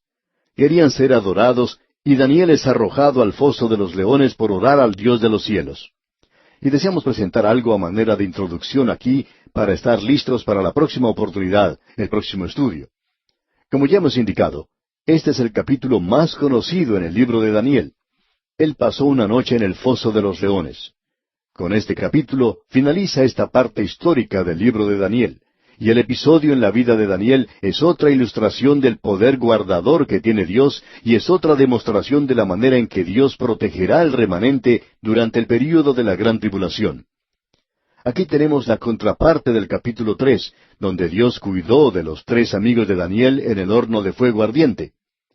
Querían ser adorados y Daniel es arrojado al foso de los leones por orar al Dios de los cielos. Y deseamos presentar algo a manera de introducción aquí para estar listos para la próxima oportunidad, el próximo estudio. Como ya hemos indicado, este es el capítulo más conocido en el libro de Daniel. Él pasó una noche en el foso de los leones. Con este capítulo finaliza esta parte histórica del libro de Daniel, y el episodio en la vida de Daniel es otra ilustración del poder guardador que tiene Dios y es otra demostración de la manera en que Dios protegerá al remanente durante el período de la gran tribulación. Aquí tenemos la contraparte del capítulo 3, donde Dios cuidó de los 3 amigos de Daniel en el horno de fuego ardiente.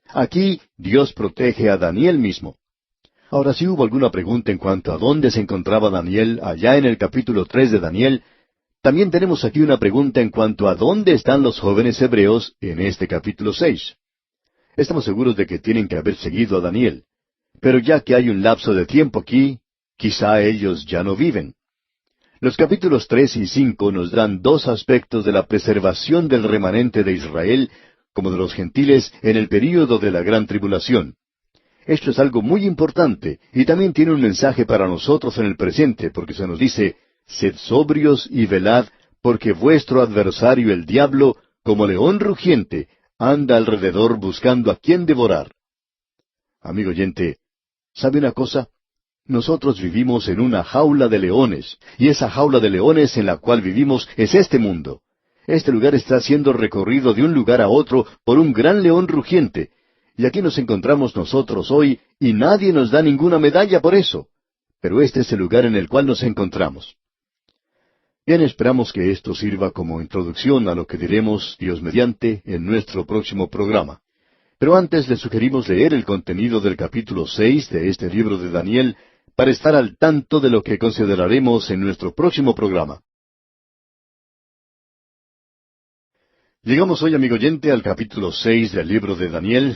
Aquí Dios protege a Daniel mismo. Ahora, si hubo alguna pregunta en cuanto a dónde se encontraba Daniel allá en el capítulo 3 de Daniel, también tenemos aquí una pregunta en cuanto a dónde están los jóvenes hebreos en este capítulo 6. Estamos seguros de que tienen que haber seguido a Daniel. Pero ya que hay un lapso de tiempo aquí, quizá ellos ya no viven. Los capítulos 3 y 5 nos dan 2 aspectos de la preservación del remanente de Israel, como de los gentiles en el período de la gran tribulación. Esto es algo muy importante, y también tiene un mensaje para nosotros en el presente, porque se nos dice, «Sed sobrios y velad, porque vuestro adversario el diablo, como león rugiente, anda alrededor buscando a quien devorar». Amigo oyente, ¿sabe una cosa? Nosotros vivimos en una jaula de leones, y esa jaula de leones en la cual vivimos es este mundo. Este lugar está siendo recorrido de un lugar a otro por un gran león rugiente, y aquí nos encontramos nosotros hoy, y nadie nos da ninguna medalla por eso. Pero este es el lugar en el cual nos encontramos. Bien, esperamos que esto sirva como introducción a lo que diremos, Dios mediante, en nuestro próximo programa. Pero antes le sugerimos leer el contenido del capítulo 6 de este libro de Daniel, para estar al tanto de lo que consideraremos en nuestro próximo programa. Llegamos hoy, amigo oyente, al capítulo 6 del libro de Daniel,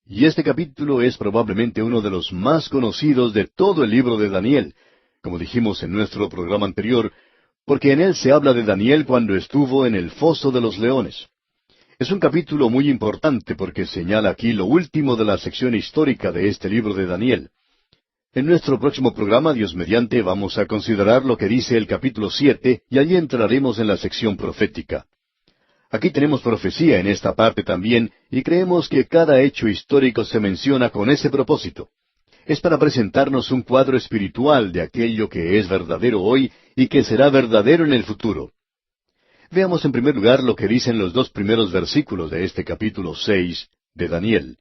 y este capítulo es probablemente uno de los más conocidos de todo el libro de Daniel, como dijimos en nuestro programa anterior, porque en él se habla de Daniel cuando estuvo en el foso de los leones. Es un capítulo muy importante porque señala aquí lo último de la sección histórica de este libro de Daniel. En nuestro próximo programa, Dios mediante, vamos a considerar lo que dice el capítulo 7, y allí entraremos en la sección profética. Aquí tenemos profecía en esta parte también, y creemos que cada hecho histórico se menciona con ese propósito. Es para presentarnos un cuadro espiritual de aquello que es verdadero hoy y que será verdadero en el futuro. Veamos en primer lugar lo que dicen los 2 primeros versículos de este capítulo 6 de Daniel.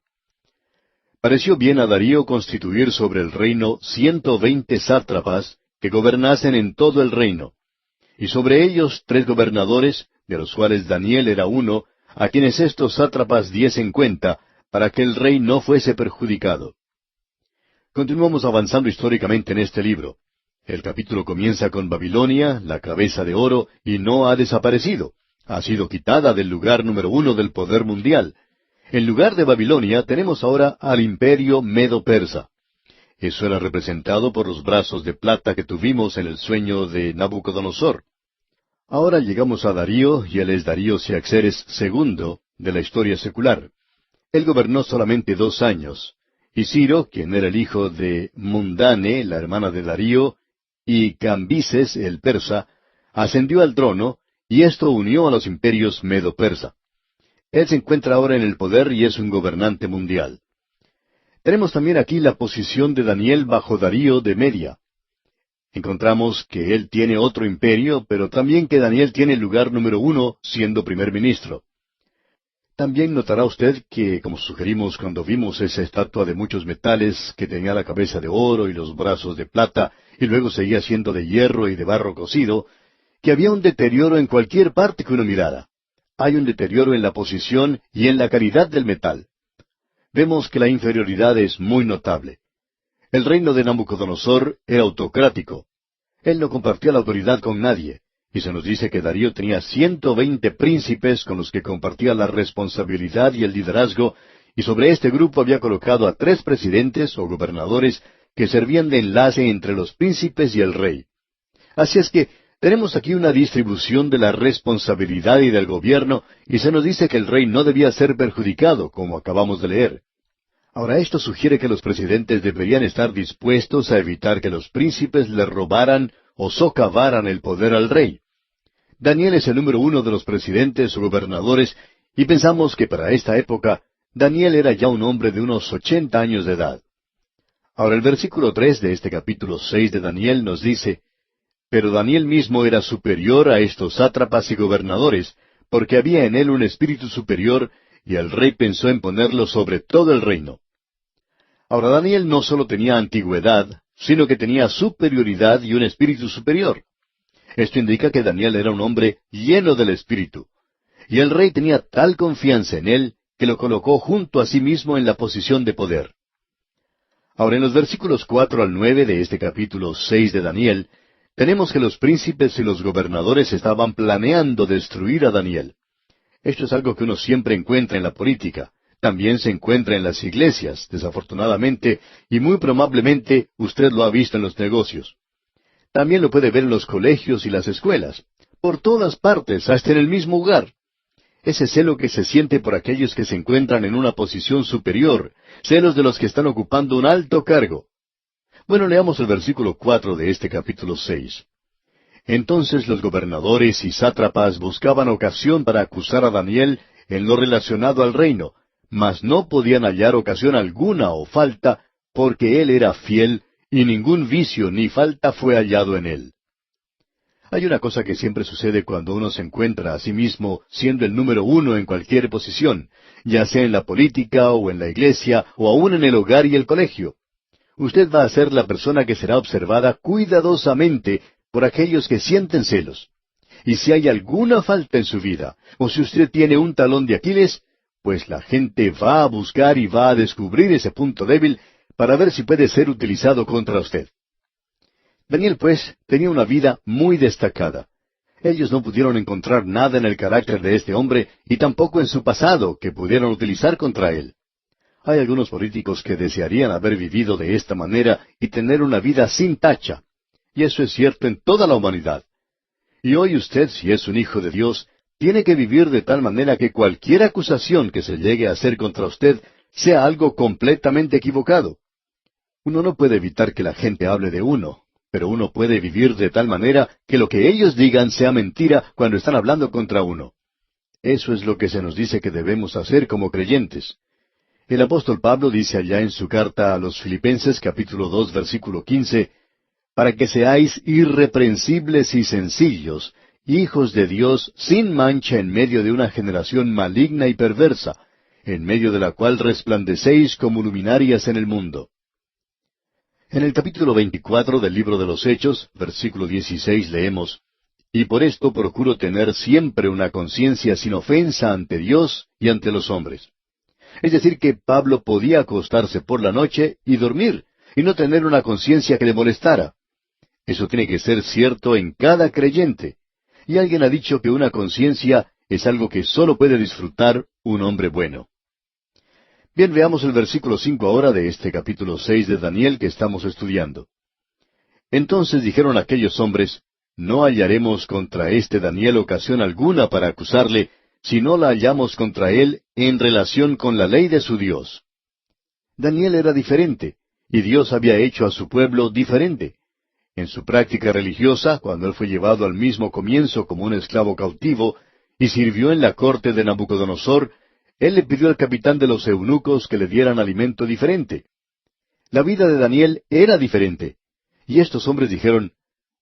Pareció bien a Darío constituir sobre el reino 120 sátrapas que gobernasen en todo el reino, y sobre ellos 3 gobernadores, de los cuales Daniel era uno, a quienes estos sátrapas diesen cuenta, para que el rey no fuese perjudicado. Continuamos avanzando históricamente en este libro. El capítulo comienza con Babilonia, la cabeza de oro, y no ha desaparecido. Ha sido quitada del lugar número 1 del poder mundial. En lugar de Babilonia tenemos ahora al imperio medo-persa. Eso era representado por los brazos de plata que tuvimos en el sueño de Nabucodonosor. Ahora llegamos a Darío, y él es Darío Siaxeres II de la historia secular. Él gobernó solamente 2 años. Y Ciro, quien era el hijo de Mundane, la hermana de Darío, y Cambises, el persa, ascendió al trono, y esto unió a los imperios medo-persa. Él se encuentra ahora en el poder y es un gobernante mundial. Tenemos también aquí la posición de Daniel bajo Darío de Media. Encontramos que él tiene otro imperio, pero también que Daniel tiene el lugar número 1 siendo primer ministro. También notará usted que, como sugerimos cuando vimos esa estatua de muchos metales que tenía la cabeza de oro y los brazos de plata, y luego seguía siendo de hierro y de barro cocido, que había un deterioro en cualquier parte que uno mirara. Hay un deterioro en la posición y en la calidad del metal. Vemos que la inferioridad es muy notable. El reino de Nabucodonosor era autocrático. Él no compartía la autoridad con nadie, y se nos dice que Darío tenía 120 príncipes con los que compartía la responsabilidad y el liderazgo, y sobre este grupo había colocado a 3 presidentes o gobernadores que servían de enlace entre los príncipes y el rey. Así es que tenemos aquí una distribución de la responsabilidad y del gobierno, y se nos dice que el rey no debía ser perjudicado, como acabamos de leer. Ahora, esto sugiere que los presidentes deberían estar dispuestos a evitar que los príncipes le robaran o socavaran el poder al rey. Daniel es el número 1 de los presidentes o gobernadores, y pensamos que para esta época Daniel era ya un hombre de unos 80 años de edad. Ahora, el versículo 3 de este capítulo 6 de Daniel nos dice: Pero Daniel mismo era superior a estos sátrapas y gobernadores, porque había en él un espíritu superior, y el rey pensó en ponerlo sobre todo el reino. Ahora, Daniel no solo tenía antigüedad, sino que tenía superioridad y un espíritu superior. Esto indica que Daniel era un hombre lleno del espíritu. Y el rey tenía tal confianza en él que lo colocó junto a sí mismo en la posición de poder. Ahora, en los versículos 4 al 9 de este capítulo 6 de Daniel, tenemos que los príncipes y los gobernadores estaban planeando destruir a Daniel. Esto es algo que uno siempre encuentra en la política. También se encuentra en las iglesias, desafortunadamente, y muy probablemente usted lo ha visto en los negocios. También lo puede ver en los colegios y las escuelas. Por todas partes, hasta en el mismo lugar. Ese celo que se siente por aquellos que se encuentran en una posición superior, celos de los que están ocupando un alto cargo. Bueno, leamos el versículo 4 de este capítulo 6. Entonces los gobernadores y sátrapas buscaban ocasión para acusar a Daniel en lo relacionado al reino, mas no podían hallar ocasión alguna o falta, porque él era fiel, y ningún vicio ni falta fue hallado en él. Hay una cosa que siempre sucede cuando uno se encuentra a sí mismo siendo el número 1 en cualquier posición, ya sea en la política o en la iglesia o aún en el hogar y el colegio. Usted va a ser la persona que será observada cuidadosamente por aquellos que sienten celos. Y si hay alguna falta en su vida, o si usted tiene un talón de Aquiles, pues la gente va a buscar y va a descubrir ese punto débil para ver si puede ser utilizado contra usted. Daniel, pues, tenía una vida muy destacada. Ellos no pudieron encontrar nada en el carácter de este hombre y tampoco en su pasado que pudieran utilizar contra él. Hay algunos políticos que desearían haber vivido de esta manera y tener una vida sin tacha. Y eso es cierto en toda la humanidad. Y hoy usted, si es un hijo de Dios, tiene que vivir de tal manera que cualquier acusación que se llegue a hacer contra usted sea algo completamente equivocado. Uno no puede evitar que la gente hable de uno, pero uno puede vivir de tal manera que lo que ellos digan sea mentira cuando están hablando contra uno. Eso es lo que se nos dice que debemos hacer como creyentes. El apóstol Pablo dice allá en su carta a los Filipenses capítulo 2 versículo 15, para que seáis irreprensibles y sencillos, hijos de Dios sin mancha en medio de una generación maligna y perversa, en medio de la cual resplandecéis como luminarias en el mundo. En el capítulo 24 del libro de los Hechos, versículo 16, leemos, y por esto procuro tener siempre una conciencia sin ofensa ante Dios y ante los hombres. Es decir, que Pablo podía acostarse por la noche y dormir, y no tener una conciencia que le molestara. Eso tiene que ser cierto en cada creyente. Y alguien ha dicho que una conciencia es algo que solo puede disfrutar un hombre bueno. Bien, veamos el versículo 5 ahora de este capítulo 6 de Daniel que estamos estudiando. Entonces dijeron aquellos hombres, no hallaremos contra este Daniel ocasión alguna para acusarle, si no la hallamos contra él en relación con la ley de su Dios. Daniel era diferente, y Dios había hecho a su pueblo diferente. En su práctica religiosa, cuando él fue llevado al mismo comienzo como un esclavo cautivo, y sirvió en la corte de Nabucodonosor, él le pidió al capitán de los eunucos que le dieran alimento diferente. La vida de Daniel era diferente. Y estos hombres dijeron,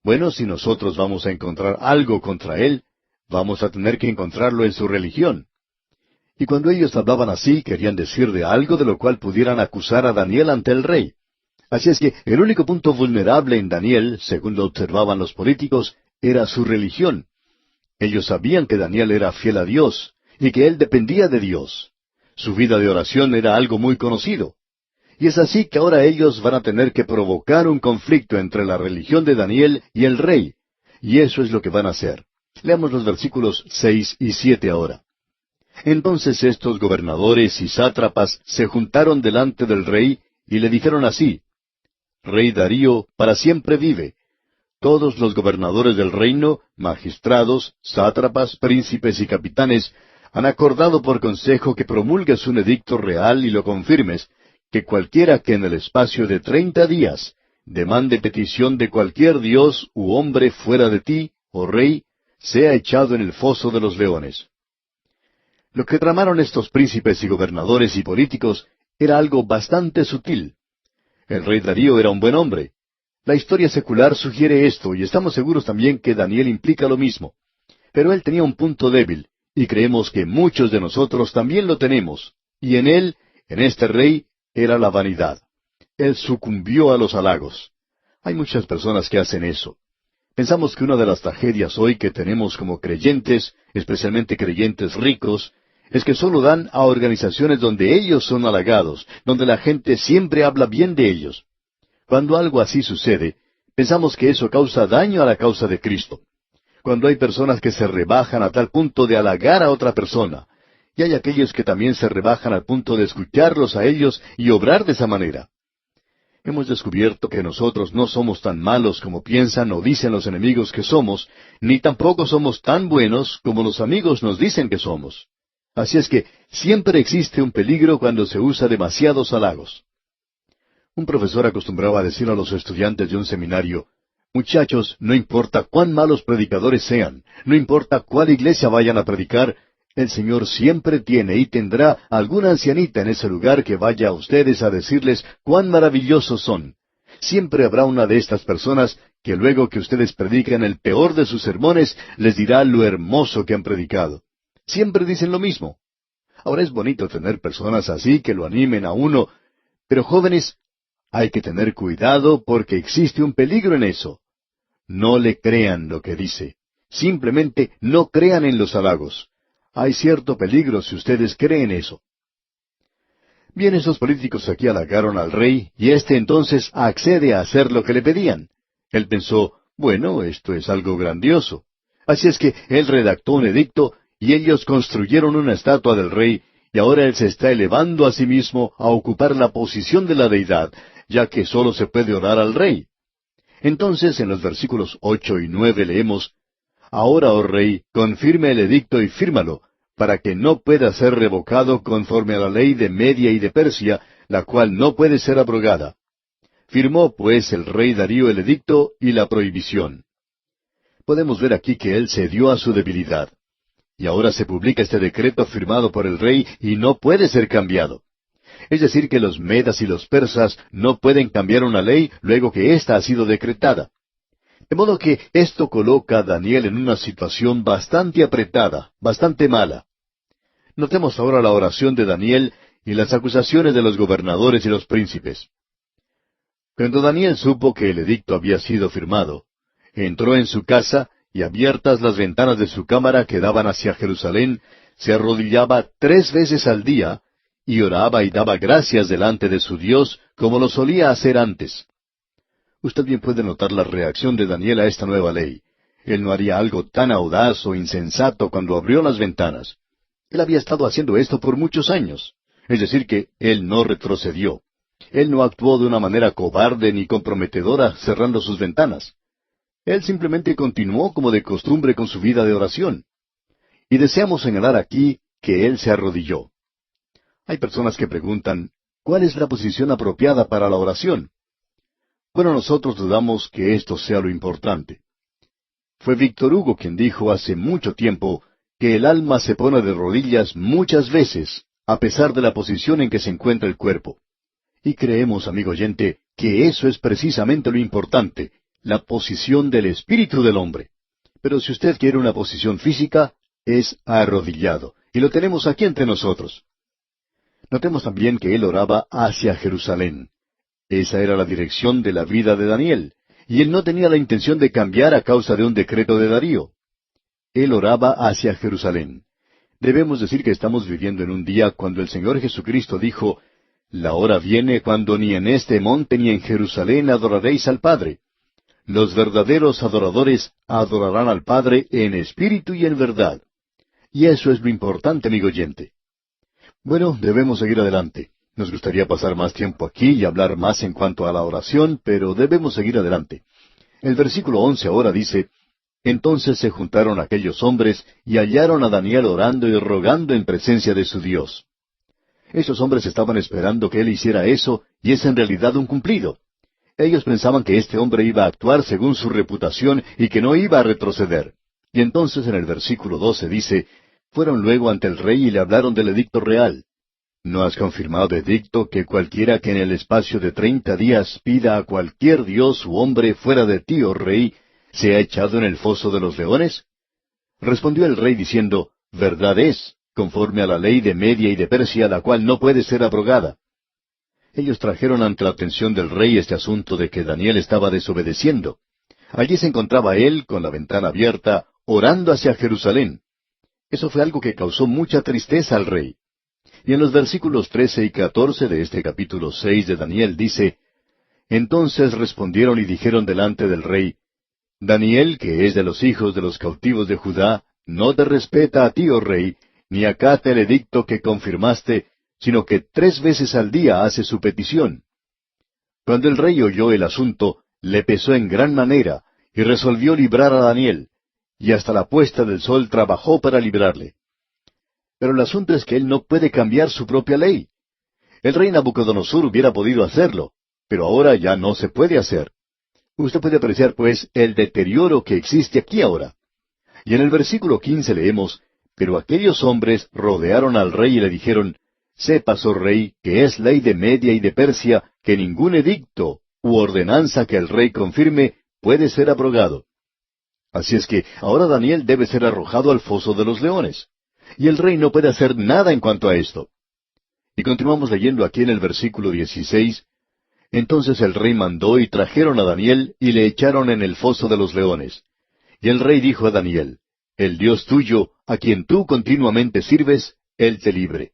bueno, si nosotros vamos a encontrar algo contra él, vamos a tener que encontrarlo en su religión. Y cuando ellos hablaban así, querían decir de algo de lo cual pudieran acusar a Daniel ante el rey. Así es que el único punto vulnerable en Daniel, según lo observaban los políticos, era su religión. Ellos sabían que Daniel era fiel a Dios, y que él dependía de Dios. Su vida de oración era algo muy conocido. Y es así que ahora ellos van a tener que provocar un conflicto entre la religión de Daniel y el rey. Y eso es lo que van a hacer. Leamos los versículos 6 y 7 ahora. Entonces estos gobernadores y sátrapas se juntaron delante del rey y le dijeron así, Rey Darío, para siempre vive. Todos los gobernadores del reino, magistrados, sátrapas, príncipes y capitanes, han acordado por consejo que promulgues un edicto real y lo confirmes, que cualquiera que en el espacio de 30 días demande petición de cualquier dios u hombre fuera de ti, oh rey, sea echado en el foso de los leones. Lo que tramaron estos príncipes y gobernadores y políticos era algo bastante sutil. El rey Darío era un buen hombre. La historia secular sugiere esto, y estamos seguros también que Daniel implica lo mismo. Pero él tenía un punto débil, y creemos que muchos de nosotros también lo tenemos. Y en él, en este rey, era la vanidad. Él sucumbió a los halagos. Hay muchas personas que hacen eso. Pensamos que una de las tragedias hoy que tenemos como creyentes, especialmente creyentes ricos, es que solo dan a organizaciones donde ellos son halagados, donde la gente siempre habla bien de ellos. Cuando algo así sucede, pensamos que eso causa daño a la causa de Cristo. Cuando hay personas que se rebajan a tal punto de halagar a otra persona, y hay aquellos que también se rebajan al punto de escucharlos a ellos y obrar de esa manera. Hemos descubierto que nosotros no somos tan malos como piensan o dicen los enemigos que somos, ni tampoco somos tan buenos como los amigos nos dicen que somos. Así es que siempre existe un peligro cuando se usa demasiados halagos. Un profesor acostumbraba a decir a los estudiantes de un seminario, muchachos, no importa cuán malos predicadores sean, no importa cuál iglesia vayan a predicar, el Señor siempre tiene y tendrá alguna ancianita en ese lugar que vaya a ustedes a decirles cuán maravillosos son. Siempre habrá una de estas personas que luego que ustedes prediquen el peor de sus sermones, les dirá lo hermoso que han predicado. Siempre dicen lo mismo. Ahora es bonito tener personas así que lo animen a uno, pero jóvenes, hay que tener cuidado porque existe un peligro en eso. No le crean lo que dice. Simplemente no crean en los halagos. Hay cierto peligro si ustedes creen eso. Bien, esos políticos aquí halagaron al rey, y éste entonces accede a hacer lo que le pedían. Él pensó, bueno, esto es algo grandioso. Así es que él redactó un edicto, y ellos construyeron una estatua del rey, y ahora él se está elevando a sí mismo a ocupar la posición de la deidad, ya que sólo se puede orar al rey. Entonces, en los versículos 8 y 9 leemos, Ahora, oh rey, confirme el edicto y fírmalo, para que no pueda ser revocado conforme a la ley de Media y de Persia, la cual no puede ser abrogada. Firmó, pues, el rey Darío el edicto y la prohibición. Podemos ver aquí que él cedió a su debilidad. Y ahora se publica este decreto firmado por el rey y no puede ser cambiado. Es decir, que los medas y los persas no pueden cambiar una ley luego que ésta ha sido decretada. De modo que esto coloca a Daniel en una situación bastante apretada, bastante mala. Notemos ahora la oración de Daniel y las acusaciones de los gobernadores y los príncipes. Cuando Daniel supo que el edicto había sido firmado, entró en su casa y abiertas las ventanas de su cámara que daban hacia Jerusalén, se arrodillaba 3 veces al día y oraba y daba gracias delante de su Dios como lo solía hacer antes. Usted bien puede notar la reacción de Daniel a esta nueva ley. Él no haría algo tan audaz o insensato cuando abrió las ventanas. Él había estado haciendo esto por muchos años. Es decir, que él no retrocedió. Él no actuó de una manera cobarde ni comprometedora cerrando sus ventanas. Él simplemente continuó como de costumbre con su vida de oración. Y deseamos señalar aquí que él se arrodilló. Hay personas que preguntan, ¿cuál es la posición apropiada para la oración? Bueno, nosotros dudamos que esto sea lo importante. Fue Víctor Hugo quien dijo hace mucho tiempo que el alma se pone de rodillas muchas veces, a pesar de la posición en que se encuentra el cuerpo. Y creemos, amigo oyente, que eso es precisamente lo importante, la posición del espíritu del hombre. Pero si usted quiere una posición física, es arrodillado. Y lo tenemos aquí entre nosotros. Notemos también que él oraba hacia Jerusalén. Esa era la dirección de la vida de Daniel, y él no tenía la intención de cambiar a causa de un decreto de Darío. Él oraba hacia Jerusalén. Debemos decir que estamos viviendo en un día cuando el Señor Jesucristo dijo, «La hora viene cuando ni en este monte ni en Jerusalén adoraréis al Padre. Los verdaderos adoradores adorarán al Padre en espíritu y en verdad». Y eso es lo importante, amigo oyente. Bueno, debemos seguir adelante. Nos gustaría pasar más tiempo aquí y hablar más en cuanto a la oración, pero debemos seguir adelante. El versículo 11 ahora dice, «Entonces se juntaron aquellos hombres y hallaron a Daniel orando y rogando en presencia de su Dios». Esos hombres estaban esperando que él hiciera eso, y es en realidad un cumplido. Ellos pensaban que este hombre iba a actuar según su reputación y que no iba a retroceder. Y entonces en el versículo 12 dice, «Fueron luego ante el rey y le hablaron del edicto real. ¿No has confirmado edicto que cualquiera que en el espacio de 30 días pida a cualquier dios u hombre fuera de ti, oh rey, sea echado en el foso de los leones?» Respondió el rey diciendo, «Verdad es, conforme a la ley de Media y de Persia, la cual no puede ser abrogada». Ellos trajeron ante la atención del rey este asunto de que Daniel estaba desobedeciendo. Allí se encontraba él, con la ventana abierta, orando hacia Jerusalén. Eso fue algo que causó mucha tristeza al rey. Y en los versículos 13 y 14 de este capítulo 6 de Daniel dice, «Entonces respondieron y dijeron delante del rey, Daniel, que es de los hijos de los cautivos de Judá, no te respeta a ti, oh rey, ni acata el edicto que confirmaste, sino que 3 veces al día hace su petición». Cuando el rey oyó el asunto, le pesó en gran manera, y resolvió librar a Daniel, y hasta la puesta del sol trabajó para librarle. Pero el asunto es que él no puede cambiar su propia ley. El rey Nabucodonosor hubiera podido hacerlo, pero ahora ya no se puede hacer. Usted puede apreciar, pues, el deterioro que existe aquí ahora. Y en el versículo 15 leemos, «Pero aquellos hombres rodearon al rey y le dijeron, Sepas, oh rey, que es ley de Media y de Persia, que ningún edicto u ordenanza que el rey confirme puede ser abrogado». Así es que ahora Daniel debe ser arrojado al foso de los leones. Y el rey no puede hacer nada en cuanto a esto. Y continuamos leyendo aquí en el versículo 16, «Entonces el rey mandó y trajeron a Daniel y le echaron en el foso de los leones. Y el rey dijo a Daniel, El Dios tuyo, a quien tú continuamente sirves, él te libre».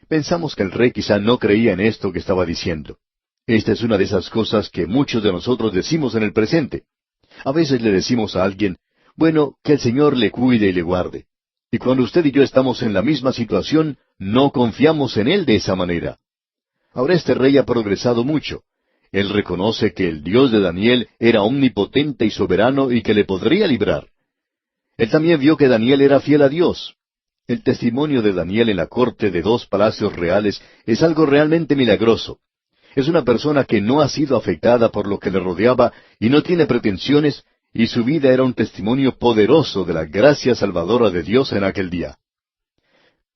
Pensamos que el rey quizá no creía en esto que estaba diciendo. Esta es una de esas cosas que muchos de nosotros decimos en el presente. A veces le decimos a alguien, bueno, que el Señor le cuide y le guarde. Y cuando usted y yo estamos en la misma situación, no confiamos en Él de esa manera. Ahora este rey ha progresado mucho. Él reconoce que el Dios de Daniel era omnipotente y soberano y que le podría librar. Él también vio que Daniel era fiel a Dios. El testimonio de Daniel en la corte de 2 palacios reales es algo realmente milagroso. Es una persona que no ha sido afectada por lo que le rodeaba y no tiene pretensiones, y su vida era un testimonio poderoso de la gracia salvadora de Dios en aquel día.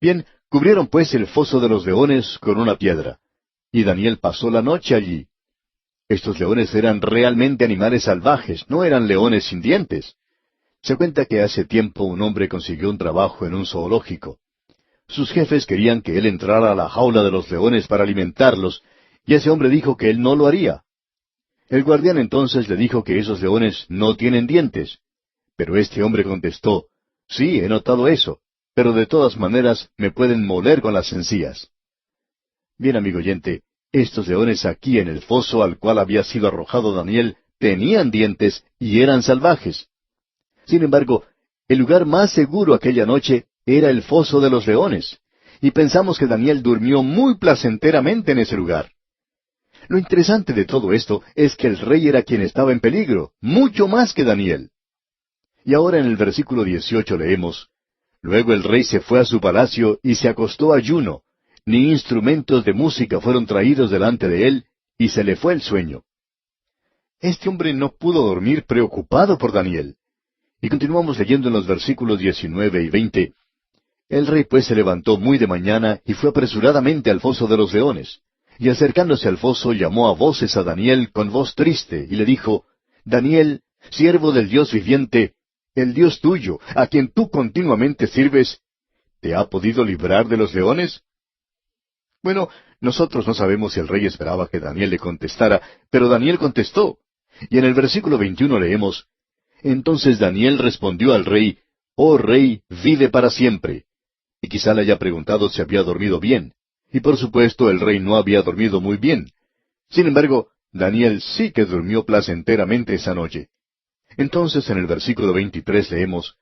Bien, cubrieron pues el foso de los leones con una piedra, y Daniel pasó la noche allí. Estos leones eran realmente animales salvajes, no eran leones sin dientes. Se cuenta que hace tiempo un hombre consiguió un trabajo en un zoológico. Sus jefes querían que él entrara a la jaula de los leones para alimentarlos, y ese hombre dijo que él no lo haría. El guardián entonces le dijo que esos leones no tienen dientes. Pero este hombre contestó, «Sí, he notado eso, pero de todas maneras me pueden moler con las encías». Bien, amigo oyente, estos leones aquí en el foso al cual había sido arrojado Daniel tenían dientes y eran salvajes. Sin embargo, el lugar más seguro aquella noche era el foso de los leones, y pensamos que Daniel durmió muy placenteramente en ese lugar. Lo interesante de todo esto es que el rey era quien estaba en peligro, mucho más que Daniel. Y ahora en el versículo 18 leemos, «Luego el rey se fue a su palacio y se acostó ayuno, ni instrumentos de música fueron traídos delante de él, y se le fue el sueño». Este hombre no pudo dormir preocupado por Daniel. Y continuamos leyendo en los versículos 19 y 20. El rey pues se levantó muy de mañana y fue apresuradamente al foso de los leones. Y acercándose al foso llamó a voces a Daniel con voz triste, y le dijo, Daniel, siervo del Dios viviente, el Dios tuyo, a quien tú continuamente sirves, ¿te ha podido librar de los leones? Bueno, nosotros no sabemos si el rey esperaba que Daniel le contestara, pero Daniel contestó. Y en el versículo 21 leemos, Entonces Daniel respondió al rey, Oh rey, vive para siempre. Y quizá le haya preguntado si había dormido bien. Y por supuesto el rey no había dormido muy bien. Sin embargo, Daniel sí que durmió placenteramente esa noche. Entonces en el versículo 23 leemos,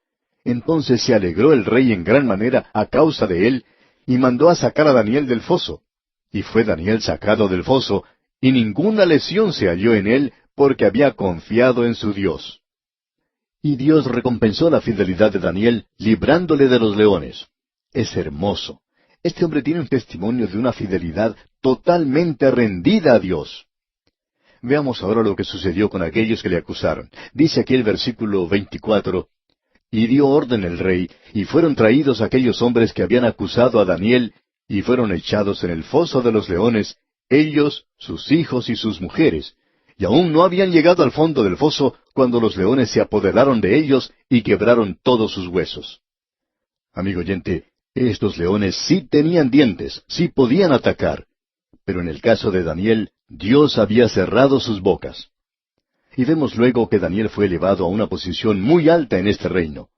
Entonces se alegró el rey en gran manera a causa de él, y mandó a sacar a Daniel del foso. Y fue Daniel sacado del foso, y ninguna lesión se halló en él, porque había confiado en su Dios. Y Dios recompensó la fidelidad de Daniel, librándole de los leones. Es hermoso. Este hombre tiene un testimonio de una fidelidad totalmente rendida a Dios. Veamos ahora lo que sucedió con aquellos que le acusaron. Dice aquí el versículo 24, Y dio orden el rey, y fueron traídos aquellos hombres que habían acusado a Daniel, y fueron echados en el foso de los leones, ellos, sus hijos y sus mujeres, y aún no habían llegado al fondo del foso cuando los leones se apoderaron de ellos y quebraron todos sus huesos. Amigo oyente, estos leones sí tenían dientes, sí podían atacar, pero en el caso de Daniel, Dios había cerrado sus bocas. Y vemos luego que Daniel fue elevado a una posición muy alta en este reino.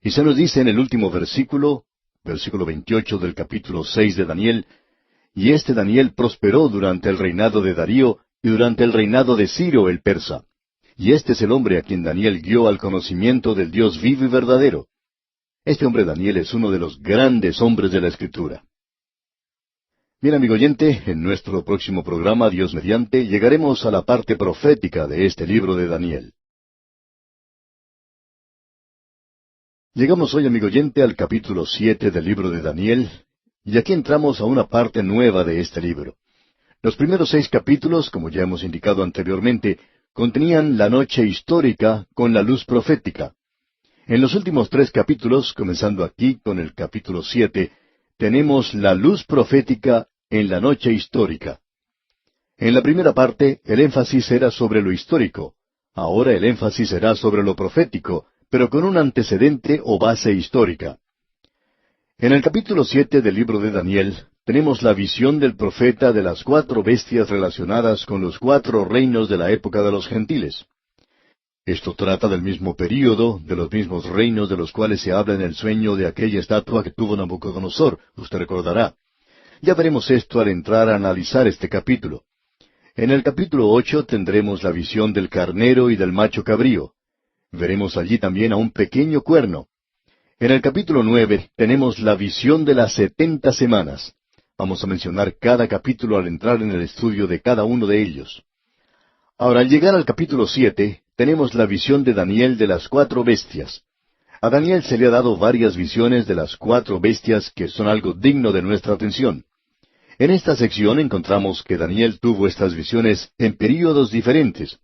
Y se nos dice en el último versículo 28 del capítulo 6 de Daniel, y este Daniel prosperó durante el reinado de Darío y durante el reinado de Ciro el persa. Y este es el hombre a quien Daniel guió al conocimiento del Dios vivo y verdadero. Este hombre Daniel es uno de los grandes hombres de la Escritura. Bien, amigo oyente, en nuestro próximo programa, Dios mediante, llegaremos a la parte profética de este libro de Daniel. Llegamos hoy, amigo oyente, al capítulo 7 del libro de Daniel, y aquí entramos a una parte nueva de este libro. Los primeros 6 capítulos, como ya hemos indicado anteriormente, contenían la noche histórica con la luz profética. En los últimos 3 capítulos, comenzando aquí con el capítulo 7, tenemos la luz profética en la noche histórica. En la primera parte, el énfasis era sobre lo histórico. Ahora el énfasis será sobre lo profético, pero con un antecedente o base histórica. En el capítulo 7 del libro de Daniel, tenemos la visión del profeta de las 4 bestias relacionadas con los 4 reinos de la época de los gentiles. Esto trata del mismo período, de los mismos reinos de los cuales se habla en el sueño de aquella estatua que tuvo Nabucodonosor, usted recordará. Ya veremos esto al entrar a analizar este capítulo. En el capítulo 8 tendremos la visión del carnero y del macho cabrío. Veremos allí también a un pequeño cuerno. En el capítulo 9 tenemos la visión de las 70 semanas. Vamos a mencionar cada capítulo al entrar en el estudio de cada uno de ellos. Ahora, al llegar al capítulo 7, tenemos la visión de Daniel de las 4 bestias. A Daniel se le ha dado varias visiones de las 4 bestias que son algo digno de nuestra atención. En esta sección encontramos que Daniel tuvo estas visiones en períodos diferentes.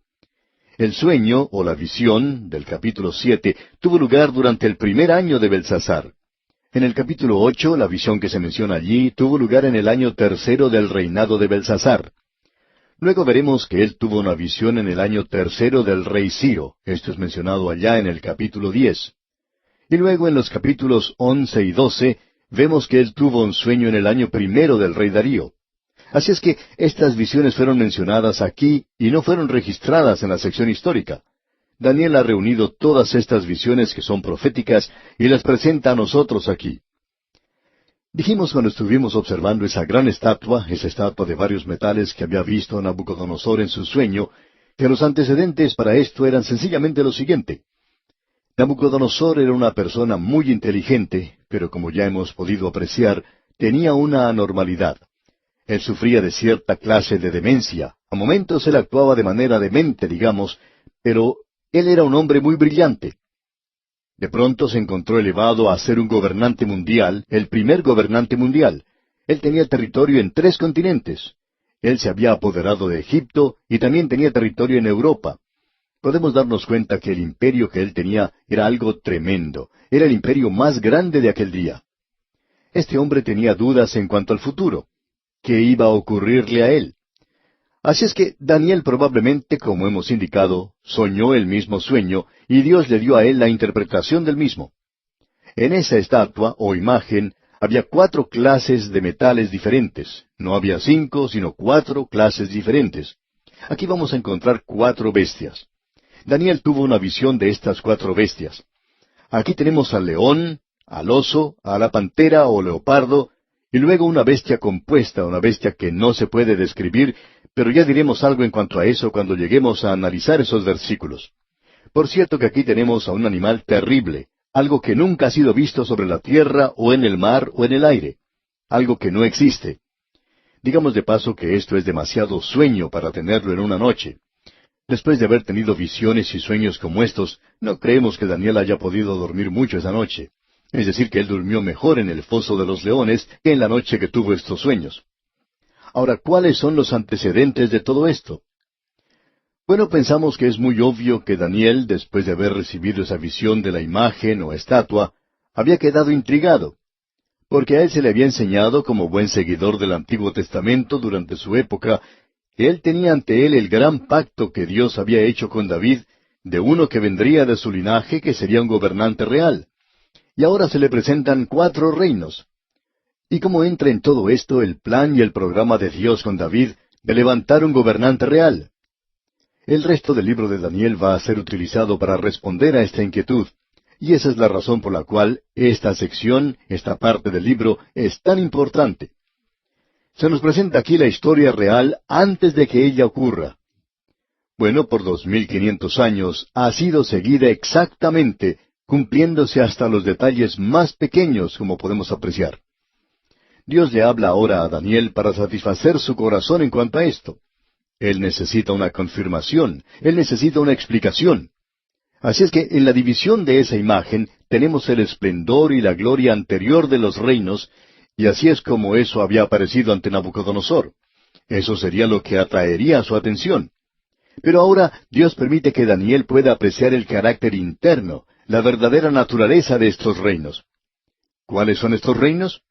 El sueño o la visión del capítulo 7 tuvo lugar durante el primer año de Belsasar. En el capítulo 8, la visión que se menciona allí tuvo lugar en el año 3 del reinado de Belsasar. Luego veremos que él tuvo una visión en el año 3 del rey Ciro. Esto es mencionado allá en el capítulo 10. Y luego en los capítulos 11 y 12 vemos que él tuvo un sueño en el año 1 del rey Darío. Así es que estas visiones fueron mencionadas aquí y no fueron registradas en la sección histórica. Daniel ha reunido todas estas visiones que son proféticas y las presenta a nosotros aquí. Dijimos cuando estuvimos observando esa gran estatua, esa estatua de varios metales que había visto Nabucodonosor en su sueño, que los antecedentes para esto eran sencillamente lo siguiente. Nabucodonosor era una persona muy inteligente, pero como ya hemos podido apreciar, tenía una anormalidad. Él sufría de cierta clase de demencia. A momentos él actuaba de manera demente, digamos, pero él era un hombre muy brillante. De pronto se encontró elevado a ser un gobernante mundial, el primer gobernante mundial. Él tenía territorio en 3 continentes. Él se había apoderado de Egipto y también tenía territorio en Europa. podemos darnos cuenta que el imperio que él tenía era algo tremendo. Era el imperio más grande de aquel día. Este hombre tenía dudas en cuanto al futuro. ¿Qué iba a ocurrirle a él? Así es que Daniel probablemente, como hemos indicado, soñó el mismo sueño y Dios le dio a él la interpretación del mismo. En esa estatua o imagen había 4 clases de metales diferentes. No había 5, sino 4 clases diferentes. Aquí vamos a encontrar 4 bestias. Daniel tuvo una visión de estas 4 bestias. Aquí tenemos al león, al oso, a la pantera o leopardo, y luego una bestia compuesta, una bestia que no se puede describir, pero ya diremos algo en cuanto a eso cuando lleguemos a analizar esos versículos. Por cierto que aquí tenemos a un animal terrible, algo que nunca ha sido visto sobre la tierra o en el mar o en el aire, algo que no existe. Digamos de paso que esto es demasiado sueño para tenerlo en una noche. Después de haber tenido visiones y sueños como estos, no creemos que Daniel haya podido dormir mucho esa noche. Es decir, que él durmió mejor en el foso de los leones que en la noche que tuvo estos sueños. Ahora, ¿cuáles son los antecedentes de todo esto? Bueno, pensamos que es muy obvio que Daniel, después de haber recibido esa visión de la imagen o estatua, había quedado intrigado, porque a él se le había enseñado, como buen seguidor del Antiguo Testamento durante su época, que él tenía ante él el gran pacto que Dios había hecho con David, de uno que vendría de su linaje, que sería un gobernante real. Y ahora se le presentan 4 reinos. ¿Y cómo entra en todo esto el plan y el programa de Dios con David de levantar un gobernante real? El resto del libro de Daniel va a ser utilizado para responder a esta inquietud, y esa es la razón por la cual esta sección, esta parte del libro, es tan importante. Se nos presenta aquí la historia real antes de que ella ocurra. Bueno, por 2500 años ha sido seguida exactamente, cumpliéndose hasta los detalles más pequeños, como podemos apreciar. Dios le habla ahora a Daniel para satisfacer su corazón en cuanto a esto. Él necesita una confirmación, él necesita una explicación. Así es que en la división de esa imagen tenemos el esplendor y la gloria anterior de los reinos, y así es como eso había aparecido ante Nabucodonosor. Eso sería lo que atraería su atención. Pero ahora Dios permite que Daniel pueda apreciar el carácter interno, la verdadera naturaleza de estos reinos. ¿Cuáles son estos reinos?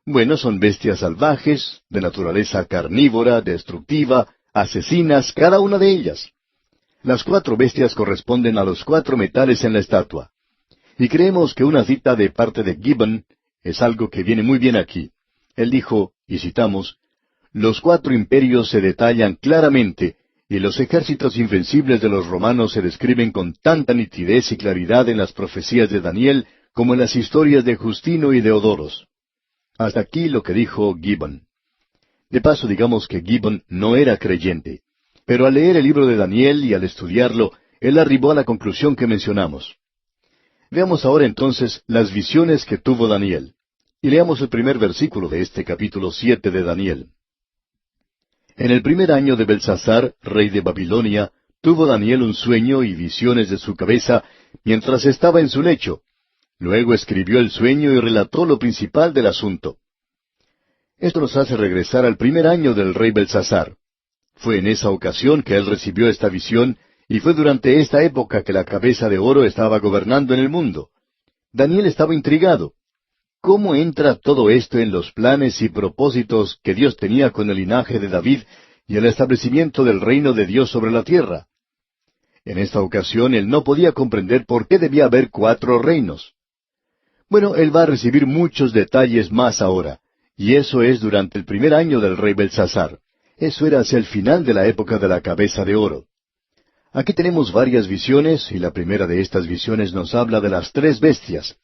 Bueno, son bestias salvajes, de naturaleza carnívora, destructiva, asesinas, cada una de ellas. Las 4 bestias corresponden a los 4 metales en la estatua. Y creemos que una cita de parte de Gibbon es algo que viene muy bien aquí. Él dijo, y citamos, «Los 4 imperios se detallan claramente, y los ejércitos invencibles de los romanos se describen con tanta nitidez y claridad en las profecías de Daniel como en las historias de Justino y de Odoros». Hasta aquí lo que dijo Gibbon. De paso, digamos que Gibbon no era creyente, pero al leer el libro de Daniel y al estudiarlo, él arribó a la conclusión que mencionamos. Veamos ahora entonces las visiones que tuvo Daniel. Y leamos el primer versículo de este capítulo 7 de Daniel. En el primer año de Belsasar, rey de Babilonia, tuvo Daniel un sueño y visiones de su cabeza mientras estaba en su lecho. Luego escribió el sueño y relató lo principal del asunto. Esto nos hace regresar al primer año del rey Belsasar. Fue en esa ocasión que él recibió esta visión, y fue durante esta época que la cabeza de oro estaba gobernando en el mundo. Daniel estaba intrigado. ¿Cómo entra todo esto en los planes y propósitos que Dios tenía con el linaje de David y el establecimiento del reino de Dios sobre la tierra? En esta ocasión él no podía comprender por qué debía haber 4 reinos. Bueno, él va a recibir muchos detalles más ahora, y eso es durante el primer año del rey Belsasar. Eso era hacia el final de la época de la cabeza de oro. Aquí tenemos varias visiones, y la primera de estas visiones nos habla de las 3 bestias.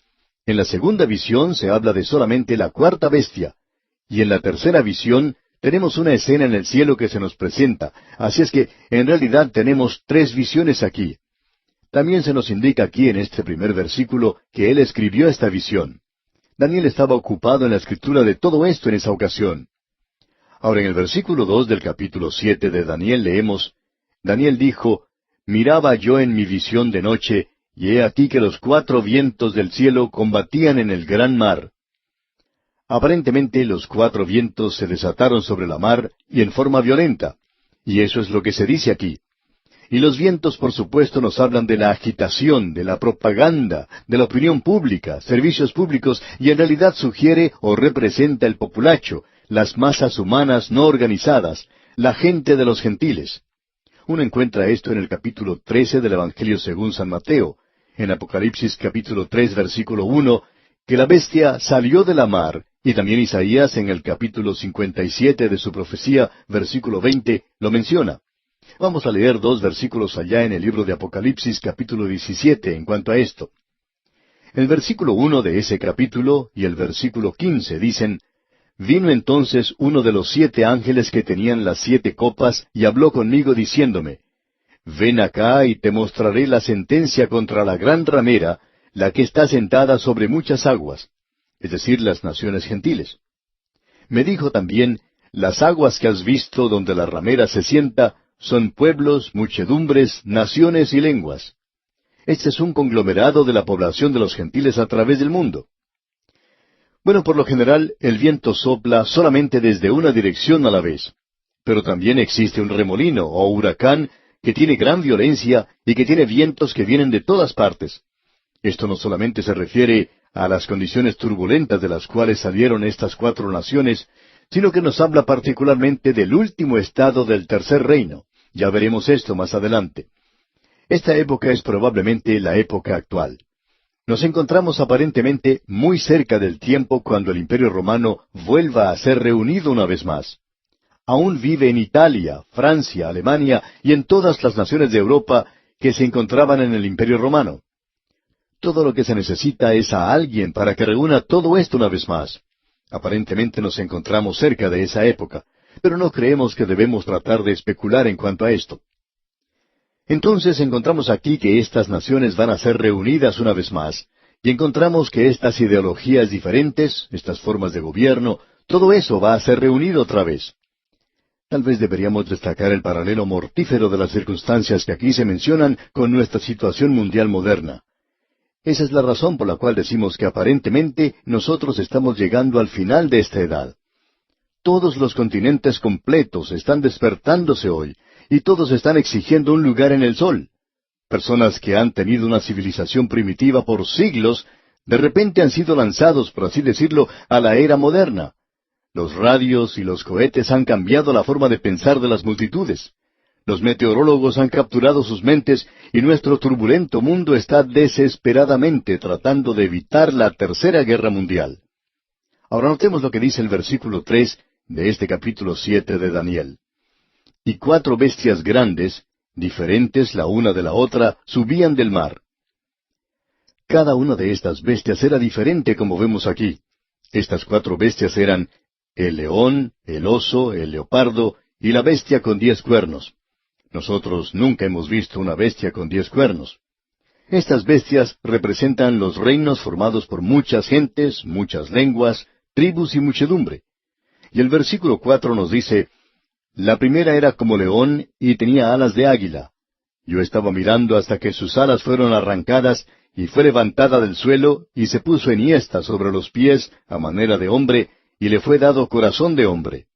En la segunda visión se habla de solamente la 4ª bestia, y en la tercera visión tenemos una escena en el cielo que se nos presenta, así es que en realidad tenemos 3 visiones aquí. También se nos indica aquí en este primer versículo que él escribió esta visión. Daniel estaba ocupado en la escritura de todo esto en esa ocasión. Ahora en el versículo 2 del capítulo 7 de Daniel leemos, Daniel dijo, «Miraba yo en mi visión de noche, y he aquí que los 4 vientos del cielo combatían en el gran mar». Aparentemente los 4 vientos se desataron sobre la mar y en forma violenta, y eso es lo que se dice aquí. Y los vientos, por supuesto, nos hablan de la agitación, de la propaganda, de la opinión pública, servicios públicos, y en realidad sugiere o representa el populacho, las masas humanas no organizadas, la gente de los gentiles. Uno encuentra esto en el capítulo 13 del Evangelio según San Mateo, en Apocalipsis capítulo 3 versículo 1, que la bestia salió de la mar, y también Isaías en el capítulo 57 de su profecía, versículo 20, lo menciona. Vamos a leer 2 versículos allá en el libro de Apocalipsis capítulo 17 en cuanto a esto. El versículo 1 de ese capítulo y el versículo 15 dicen: Vino entonces uno de los 7 ángeles que tenían las 7 copas y habló conmigo diciéndome: Ven acá y te mostraré la sentencia contra la gran ramera, la que está sentada sobre muchas aguas, es decir, las naciones gentiles. Me dijo también: Las aguas que has visto donde la ramera se sienta son pueblos, muchedumbres, naciones y lenguas. Este es un conglomerado de la población de los gentiles a través del mundo. Bueno, por lo general, el viento sopla solamente desde una dirección a la vez. Pero también existe un remolino o huracán que tiene gran violencia y que tiene vientos que vienen de todas partes. Esto no solamente se refiere a las condiciones turbulentas de las cuales salieron estas 4 naciones, sino que nos habla particularmente del último estado del tercer reino. Ya veremos esto más adelante. Esta época es probablemente la época actual. Nos encontramos aparentemente muy cerca del tiempo cuando el Imperio Romano vuelva a ser reunido una vez más. Aún vive en Italia, Francia, Alemania y en todas las naciones de Europa que se encontraban en el Imperio Romano. Todo lo que se necesita es a alguien para que reúna todo esto una vez más. Aparentemente nos encontramos cerca de esa época, pero no creemos que debemos tratar de especular en cuanto a esto. Entonces encontramos aquí que estas naciones van a ser reunidas una vez más, y encontramos que estas ideologías diferentes, estas formas de gobierno, todo eso va a ser reunido otra vez. Tal vez deberíamos destacar el paralelo mortífero de las circunstancias que aquí se mencionan con nuestra situación mundial moderna. Esa es la razón por la cual decimos que aparentemente nosotros estamos llegando al final de esta edad. Todos los continentes completos están despertándose hoy, y todos están exigiendo un lugar en el sol. Personas que han tenido una civilización primitiva por siglos, de repente han sido lanzados, por así decirlo, a la era moderna. Los radios y los cohetes han cambiado la forma de pensar de las multitudes. Los meteorólogos han capturado sus mentes y nuestro turbulento mundo está desesperadamente tratando de evitar la tercera guerra mundial. Ahora notemos lo que dice el versículo 3 de este capítulo 7 de Daniel. Y 4 bestias grandes, diferentes la una de la otra, subían del mar. Cada una de estas bestias era diferente, como vemos aquí. Estas 4 bestias eran el león, el oso, el leopardo y la bestia con 10 cuernos. Nosotros nunca hemos visto una bestia con 10 cuernos. Estas bestias representan los reinos formados por muchas gentes, muchas lenguas, tribus y muchedumbre. Y el versículo 4 nos dice: La primera era como león y tenía alas de águila. Yo estaba mirando hasta que sus alas fueron arrancadas y fue levantada del suelo y se puso enhiesta sobre los pies a manera de hombre y le fue dado corazón de hombre.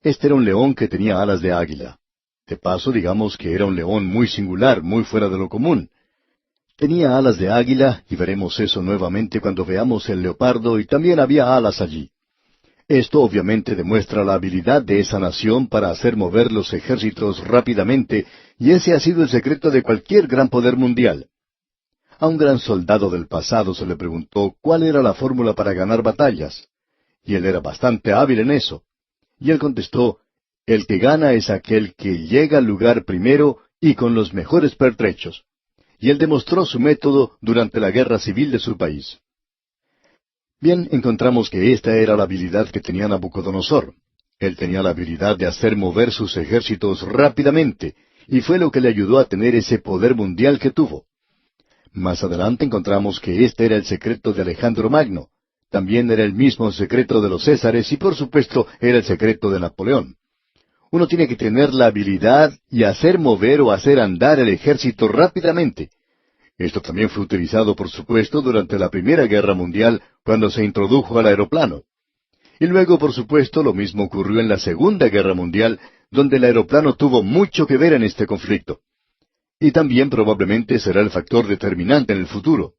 Este era un león que tenía alas de águila. De paso, digamos que era un león muy singular, muy fuera de lo común. Tenía alas de águila, y veremos eso nuevamente cuando veamos el leopardo, y también había alas allí. Esto obviamente demuestra la habilidad de esa nación para hacer mover los ejércitos rápidamente, y ese ha sido el secreto de cualquier gran poder mundial. A un gran soldado del pasado se le preguntó cuál era la fórmula para ganar batallas, y él era bastante hábil en eso. Y él contestó: el que gana es aquel que llega al lugar primero y con los mejores pertrechos. Y él demostró su método durante la guerra civil de su país. Bien, encontramos que esta era la habilidad que tenía Nabucodonosor. Él tenía la habilidad de hacer mover sus ejércitos rápidamente, y fue lo que le ayudó a tener ese poder mundial que tuvo. Más adelante encontramos que este era el secreto de Alejandro Magno. También era el mismo secreto de los Césares y por supuesto era el secreto de Napoleón. Uno tiene que tener la habilidad y hacer mover o hacer andar el ejército rápidamente. Esto también fue utilizado, por supuesto, durante la Primera Guerra Mundial, cuando se introdujo al aeroplano. Y luego, por supuesto, lo mismo ocurrió en la Segunda Guerra Mundial, donde el aeroplano tuvo mucho que ver en este conflicto. Y también probablemente será el factor determinante en el futuro.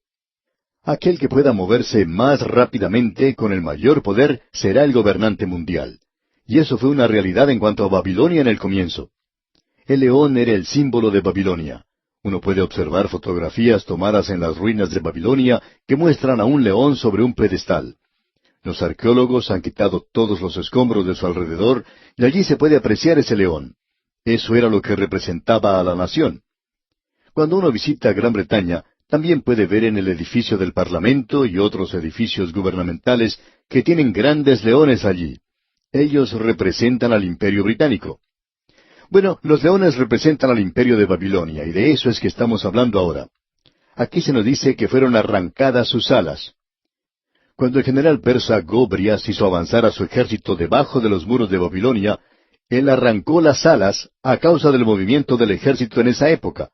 Aquel que pueda moverse más rápidamente, con el mayor poder, será el gobernante mundial. Y eso fue una realidad en cuanto a Babilonia en el comienzo. El león era el símbolo de Babilonia. Uno puede observar fotografías tomadas en las ruinas de Babilonia que muestran a un león sobre un pedestal. Los arqueólogos han quitado todos los escombros de su alrededor y allí se puede apreciar ese león. Eso era lo que representaba a la nación. Cuando uno visita Gran Bretaña, también puede ver en el edificio del Parlamento y otros edificios gubernamentales que tienen grandes leones allí. Ellos representan al Imperio Británico. Bueno, los leones representan al Imperio de Babilonia, y de eso es que estamos hablando ahora. Aquí se nos dice que fueron arrancadas sus alas. Cuando el general persa Gobrias hizo avanzar a su ejército debajo de los muros de Babilonia, él arrancó las alas a causa del movimiento del ejército en esa época.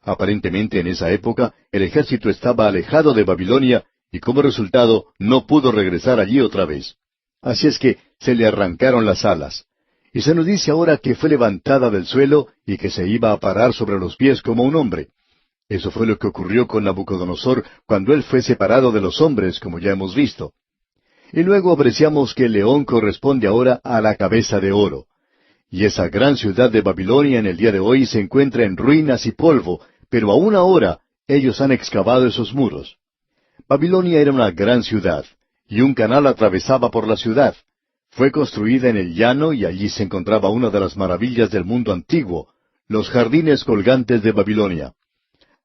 Aparentemente en esa época el ejército estaba alejado de Babilonia y como resultado no pudo regresar allí otra vez. Así es que se le arrancaron las alas. Y se nos dice ahora que fue levantada del suelo y que se iba a parar sobre los pies como un hombre. Eso fue lo que ocurrió con Nabucodonosor cuando él fue separado de los hombres, como ya hemos visto. Y luego apreciamos que el león corresponde ahora a la cabeza de oro. Y esa gran ciudad de Babilonia en el día de hoy se encuentra en ruinas y polvo, pero aún ahora ellos han excavado esos muros. Babilonia era una gran ciudad, y un canal atravesaba por la ciudad. Fue construida en el llano y allí se encontraba una de las maravillas del mundo antiguo, los jardines colgantes de Babilonia.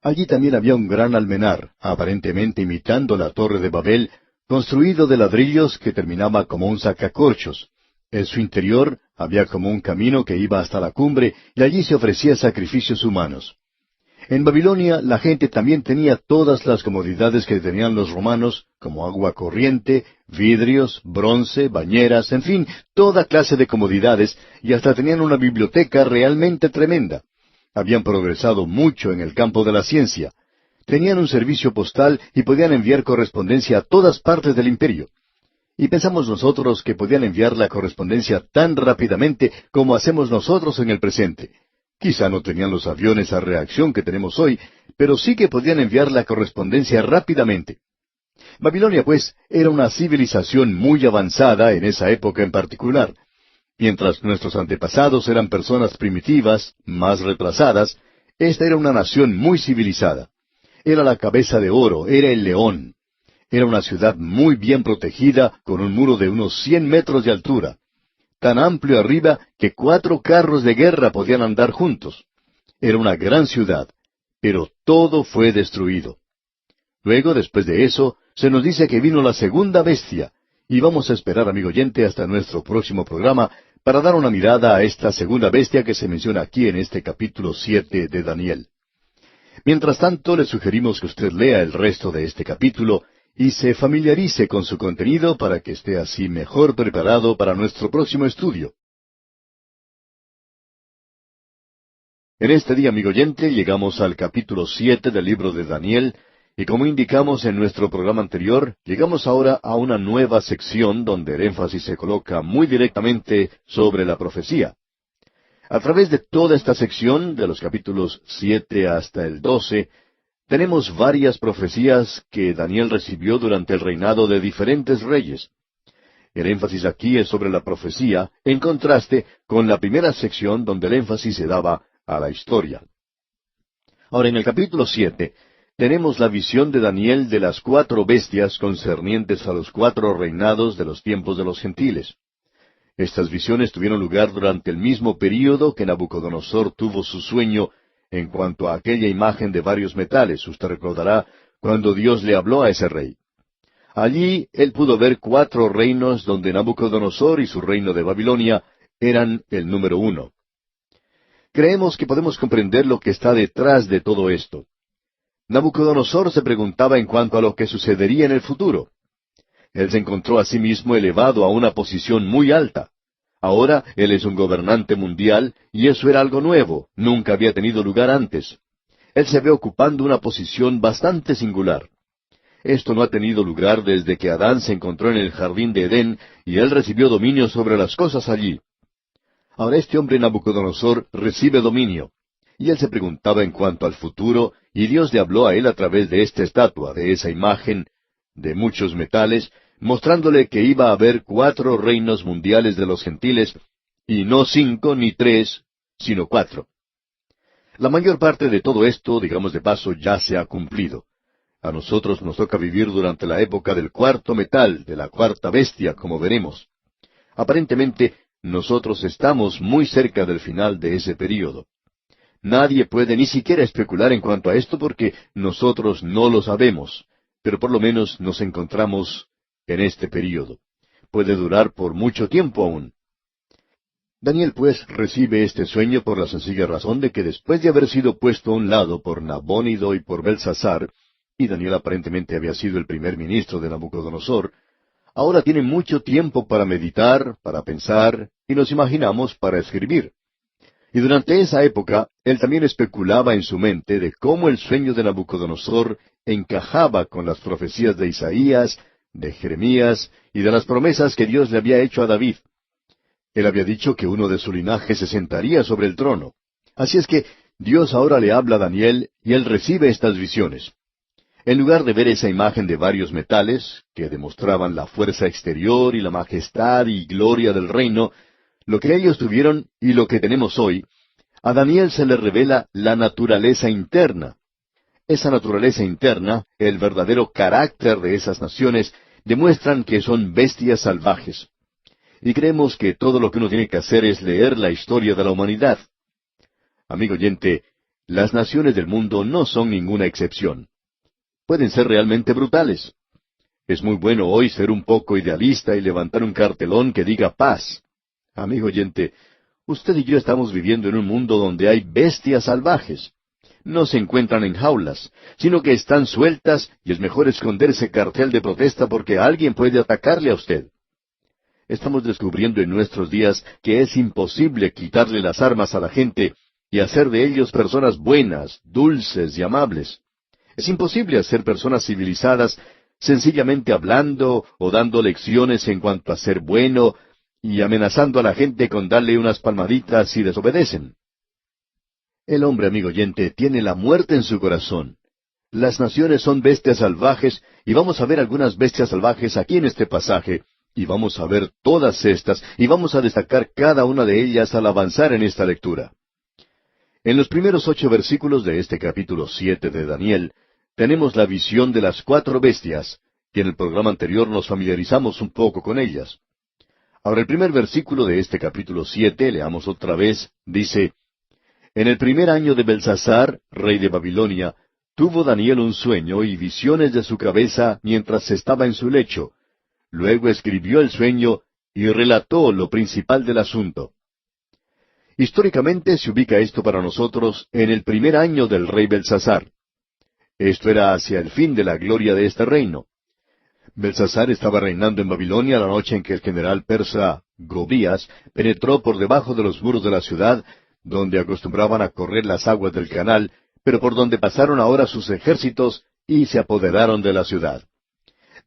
Allí también había un gran almenar, aparentemente imitando la torre de Babel, construido de ladrillos que terminaba como un sacacorchos. En su interior había como un camino que iba hasta la cumbre y allí se ofrecía sacrificios humanos. En Babilonia la gente también tenía todas las comodidades que tenían los romanos, como agua corriente, vidrios, bronce, bañeras, en fin, toda clase de comodidades, y hasta tenían una biblioteca realmente tremenda. Habían progresado mucho en el campo de la ciencia. Tenían un servicio postal y podían enviar correspondencia a todas partes del imperio. Y pensamos nosotros que podían enviar la correspondencia tan rápidamente como hacemos nosotros en el presente. Quizá no tenían los aviones a reacción que tenemos hoy, pero sí que podían enviar la correspondencia rápidamente. Babilonia, pues, era una civilización muy avanzada en esa época en particular. Mientras nuestros antepasados eran personas primitivas, más retrasadas, esta era una nación muy civilizada. Era la cabeza de oro, era el león. Era una ciudad muy bien protegida, con un muro de unos 100 metros de altura. Tan amplio arriba que 4 carros de guerra podían andar juntos. Era una gran ciudad, pero todo fue destruido. Luego, después de eso, se nos dice que vino la segunda bestia, y vamos a esperar, amigo oyente, hasta nuestro próximo programa para dar una mirada a esta segunda bestia que se menciona aquí en este capítulo 7 de Daniel. Mientras tanto, le sugerimos que usted lea el resto de este capítulo y se familiarice con su contenido para que esté así mejor preparado para nuestro próximo estudio. En este día, amigo oyente, llegamos al capítulo 7 del libro de Daniel, y como indicamos en nuestro programa anterior, llegamos ahora a una nueva sección donde el énfasis se coloca muy directamente sobre la profecía. A través de toda esta sección, de los capítulos 7 hasta el 12, tenemos varias profecías que Daniel recibió durante el reinado de diferentes reyes. El énfasis aquí es sobre la profecía, en contraste con la primera sección donde el énfasis se daba a la historia. Ahora, en el capítulo 7, tenemos la visión de Daniel de las 4 bestias concernientes a los 4 reinados de los tiempos de los gentiles. Estas visiones tuvieron lugar durante el mismo período que Nabucodonosor tuvo su sueño en cuanto a aquella imagen de varios metales. Usted recordará cuando Dios le habló a ese rey. Allí él pudo ver 4 reinos donde Nabucodonosor y su reino de Babilonia eran el número 1. Creemos que podemos comprender lo que está detrás de todo esto. Nabucodonosor se preguntaba en cuanto a lo que sucedería en el futuro. Él se encontró a sí mismo elevado a una posición muy alta. Ahora él es un gobernante mundial y eso era algo nuevo, nunca había tenido lugar antes. Él se ve ocupando una posición bastante singular. Esto no ha tenido lugar desde que Adán se encontró en el jardín de Edén y él recibió dominio sobre las cosas allí. Ahora este hombre Nabucodonosor recibe dominio. Y él se preguntaba en cuanto al futuro, y Dios le habló a él a través de esta estatua, de esa imagen, de muchos metales, mostrándole que iba a haber 4 reinos mundiales de los gentiles, y no 5 ni 3, sino 4. La mayor parte de todo esto, digamos de paso, ya se ha cumplido. A nosotros nos toca vivir durante la época del cuarto metal, de la cuarta bestia, como veremos. Aparentemente, nosotros estamos muy cerca del final de ese período. Nadie puede ni siquiera especular en cuanto a esto porque nosotros no lo sabemos, pero por lo menos nos encontramos en este período. Puede durar por mucho tiempo aún. Daniel pues recibe este sueño por la sencilla razón de que después de haber sido puesto a un lado por Nabónido y por Belsasar, y Daniel aparentemente había sido el primer ministro de Nabucodonosor, ahora tiene mucho tiempo para meditar, para pensar, y nos imaginamos para escribir. Y durante esa época, él también especulaba en su mente de cómo el sueño de Nabucodonosor encajaba con las profecías de Isaías, de Jeremías y de las promesas que Dios le había hecho a David. Él había dicho que uno de su linaje se sentaría sobre el trono. Así es que Dios ahora le habla a Daniel y él recibe estas visiones. En lugar de ver esa imagen de varios metales, que demostraban la fuerza exterior y la majestad y gloria del reino, lo que ellos tuvieron y lo que tenemos hoy, a Daniel se le revela la naturaleza interna. Esa naturaleza interna, el verdadero carácter de esas naciones, demuestran que son bestias salvajes. Y creemos que todo lo que uno tiene que hacer es leer la historia de la humanidad. Amigo oyente, las naciones del mundo no son ninguna excepción. Pueden ser realmente brutales. Es muy bueno hoy ser un poco idealista y levantar un cartelón que diga paz. Amigo oyente, usted y yo estamos viviendo en un mundo donde hay bestias salvajes. No se encuentran en jaulas, sino que están sueltas y es mejor esconder ese cartel de protesta porque alguien puede atacarle a usted. Estamos descubriendo en nuestros días que es imposible quitarle las armas a la gente y hacer de ellos personas buenas, dulces y amables. Es imposible hacer personas civilizadas sencillamente hablando o dando lecciones en cuanto a ser bueno y amenazando a la gente con darle unas palmaditas si desobedecen. El hombre, amigo oyente, tiene la muerte en su corazón. Las naciones son bestias salvajes y vamos a ver algunas bestias salvajes aquí en este pasaje. Y vamos a ver todas estas, y vamos a destacar cada una de ellas al avanzar en esta lectura. En los primeros 8 versículos de este capítulo 7 de Daniel, tenemos la visión de las 4 bestias, y en el programa anterior nos familiarizamos un poco con ellas. Ahora el primer versículo de este capítulo 7, leamos otra vez, dice, En el primer año de Belsasar, rey de Babilonia, tuvo Daniel un sueño y visiones de su cabeza mientras estaba en su lecho. Luego escribió el sueño y relató lo principal del asunto. Históricamente se ubica esto para nosotros en el primer año del rey Belsasar. Esto era hacia el fin de la gloria de este reino. Belsasar estaba reinando en Babilonia la noche en que el general persa Gobías penetró por debajo de los muros de la ciudad, donde acostumbraban a correr las aguas del canal, pero por donde pasaron ahora sus ejércitos y se apoderaron de la ciudad.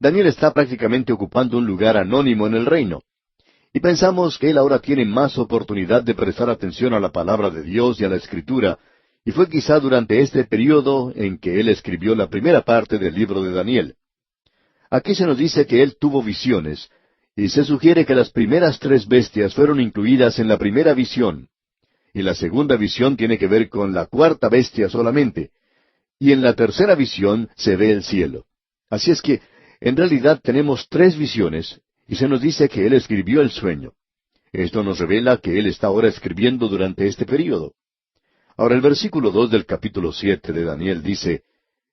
Daniel está prácticamente ocupando un lugar anónimo en el reino. Y pensamos que él ahora tiene más oportunidad de prestar atención a la palabra de Dios y a la Escritura, y fue quizá durante este período en que él escribió la primera parte del libro de Daniel. Aquí se nos dice que él tuvo visiones, y se sugiere que las primeras 3 bestias fueron incluidas en la primera visión, y la segunda visión tiene que ver con la 4ª bestia solamente, y en la tercera visión se ve el cielo. Así es que, en realidad tenemos 3 visiones, y se nos dice que él escribió el sueño. Esto nos revela que él está ahora escribiendo durante este período. Ahora el versículo 2 del capítulo 7 de Daniel dice,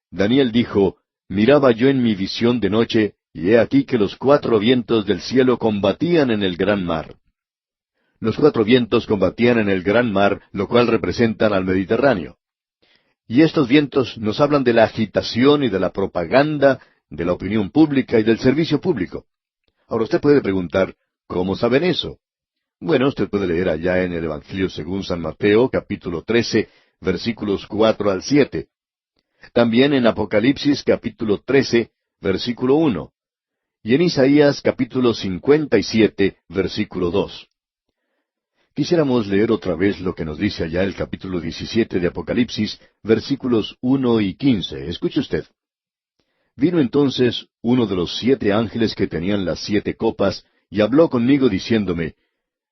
Daniel dijo, Miraba yo en mi visión de noche, y he aquí que los 4 vientos del cielo combatían en el gran mar. Los 4 vientos combatían en el gran mar, lo cual representan al Mediterráneo. Y estos vientos nos hablan de la agitación y de la propaganda, de la opinión pública y del servicio público. Ahora usted puede preguntar, ¿cómo saben eso? Bueno, usted puede leer allá en el Evangelio según San Mateo, capítulo 13, versículos 4 al 7. También en Apocalipsis, capítulo 13, versículo 1. Y en Isaías, capítulo 57, versículo 2. Quisiéramos leer otra vez lo que nos dice allá el capítulo 17 de Apocalipsis, versículos 1 y 15. Escuche usted. Vino entonces uno de los 7 ángeles que tenían las 7 copas, y habló conmigo diciéndome,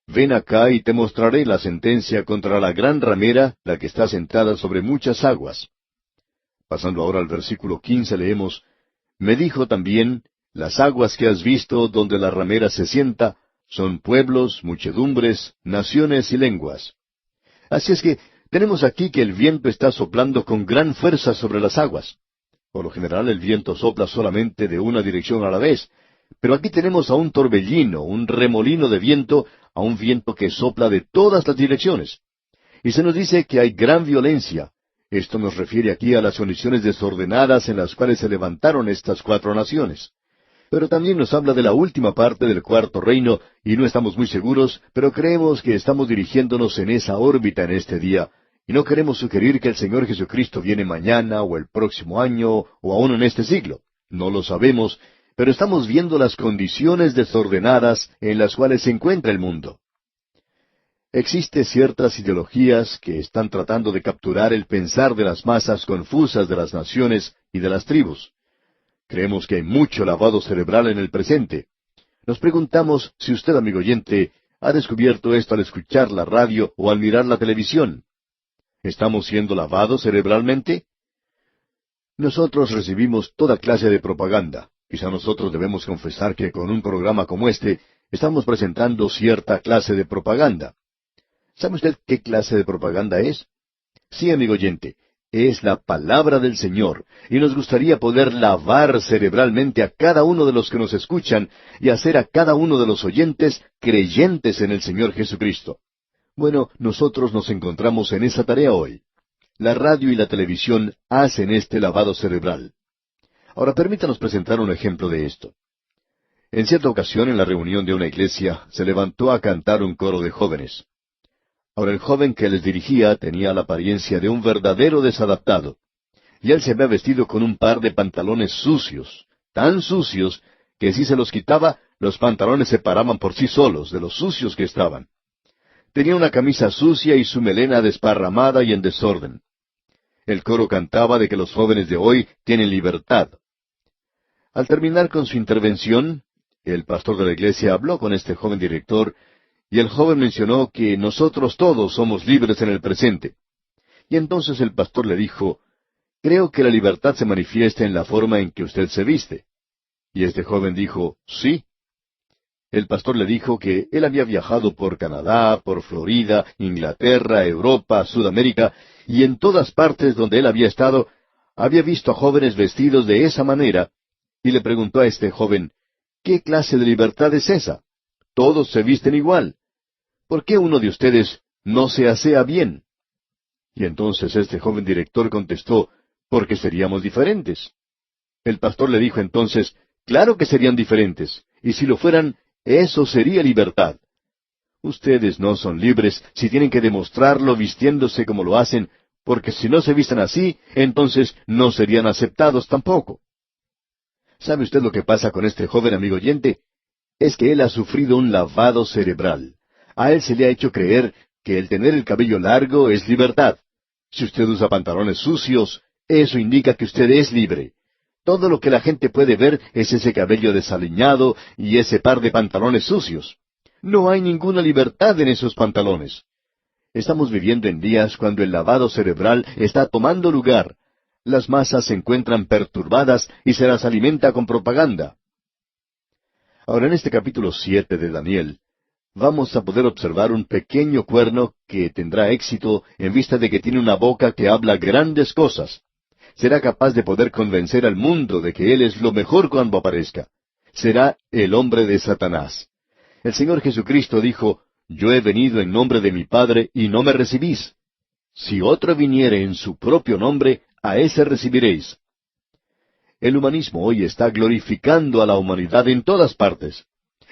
Ven acá y te mostraré la sentencia contra la gran ramera, la que está sentada sobre muchas aguas. Pasando ahora al versículo 15 leemos, Me dijo también, Las aguas que has visto donde la ramera se sienta, son pueblos, muchedumbres, naciones y lenguas. Así es que tenemos aquí que el viento está soplando con gran fuerza sobre las aguas. Por lo general el viento sopla solamente de una dirección a la vez, pero aquí tenemos a un torbellino, un remolino de viento, a un viento que sopla de todas las direcciones. Y se nos dice que hay gran violencia. Esto nos refiere aquí a las condiciones desordenadas en las cuales se levantaron estas 4 naciones. Pero también nos habla de la última parte del cuarto reino, y no estamos muy seguros, pero creemos que estamos dirigiéndonos en esa órbita en este día, y no queremos sugerir que el Señor Jesucristo viene mañana, o el próximo año, o aún en este siglo. No lo sabemos, pero estamos viendo las condiciones desordenadas en las cuales se encuentra el mundo. Existen ciertas ideologías que están tratando de capturar el pensar de las masas confusas de las naciones y de las tribus. Creemos que hay mucho lavado cerebral en el presente. Nos preguntamos si usted, amigo oyente, ha descubierto esto al escuchar la radio o al mirar la televisión. ¿Estamos siendo lavados cerebralmente? Nosotros recibimos toda clase de propaganda. Quizá nosotros debemos confesar que con un programa como este estamos presentando cierta clase de propaganda. ¿Sabe usted qué clase de propaganda es? Sí, amigo oyente, es la palabra del Señor, y nos gustaría poder lavar cerebralmente a cada uno de los que nos escuchan y hacer a cada uno de los oyentes creyentes en el Señor Jesucristo. Bueno, nosotros nos encontramos en esa tarea hoy. La radio y la televisión hacen este lavado cerebral. Ahora permítanos presentar un ejemplo de esto. En cierta ocasión, en la reunión de una iglesia, se levantó a cantar un coro de jóvenes. Ahora el joven que les dirigía tenía la apariencia de un verdadero desadaptado, y él se había vestido con un par de pantalones sucios, tan sucios que si se los quitaba, los pantalones se paraban por sí solos de los sucios que estaban. Tenía una camisa sucia y su melena desparramada y en desorden. El coro cantaba de que los jóvenes de hoy tienen libertad. Al terminar con su intervención, el pastor de la iglesia habló con este joven director, y el joven mencionó que nosotros todos somos libres en el presente. Y entonces el pastor le dijo, Creo que la libertad se manifiesta en la forma en que usted se viste. Y este joven dijo, Sí. El pastor le dijo que él había viajado por Canadá, por Florida, Inglaterra, Europa, Sudamérica, y en todas partes donde él había estado, había visto a jóvenes vestidos de esa manera, y le preguntó a este joven, ¿qué clase de libertad es esa? Todos se visten igual. ¿Por qué uno de ustedes no se asea bien? Y entonces este joven director contestó, porque seríamos diferentes. El pastor le dijo entonces, claro que serían diferentes, y si lo fueran, eso sería libertad. Ustedes no son libres si tienen que demostrarlo vistiéndose como lo hacen, porque si no se visten así, entonces no serían aceptados tampoco. ¿Sabe usted lo que pasa con este joven amigo oyente? Es que él ha sufrido un lavado cerebral. A él se le ha hecho creer que el tener el cabello largo es libertad. Si usted usa pantalones sucios, eso indica que usted es libre. Todo lo que la gente puede ver es ese cabello desaliñado y ese par de pantalones sucios. No hay ninguna libertad en esos pantalones. Estamos viviendo en días cuando el lavado cerebral está tomando lugar. Las masas se encuentran perturbadas y se las alimenta con propaganda. Ahora en este capítulo 7 de Daniel, vamos a poder observar un pequeño cuerno que tendrá éxito en vista de que tiene una boca que habla grandes cosas. Será capaz de poder convencer al mundo de que él es lo mejor cuando aparezca. Será el hombre de Satanás. El Señor Jesucristo dijo, Yo he venido en nombre de mi Padre y no me recibís. Si otro viniere en su propio nombre, a ese recibiréis. El humanismo hoy está glorificando a la humanidad en todas partes.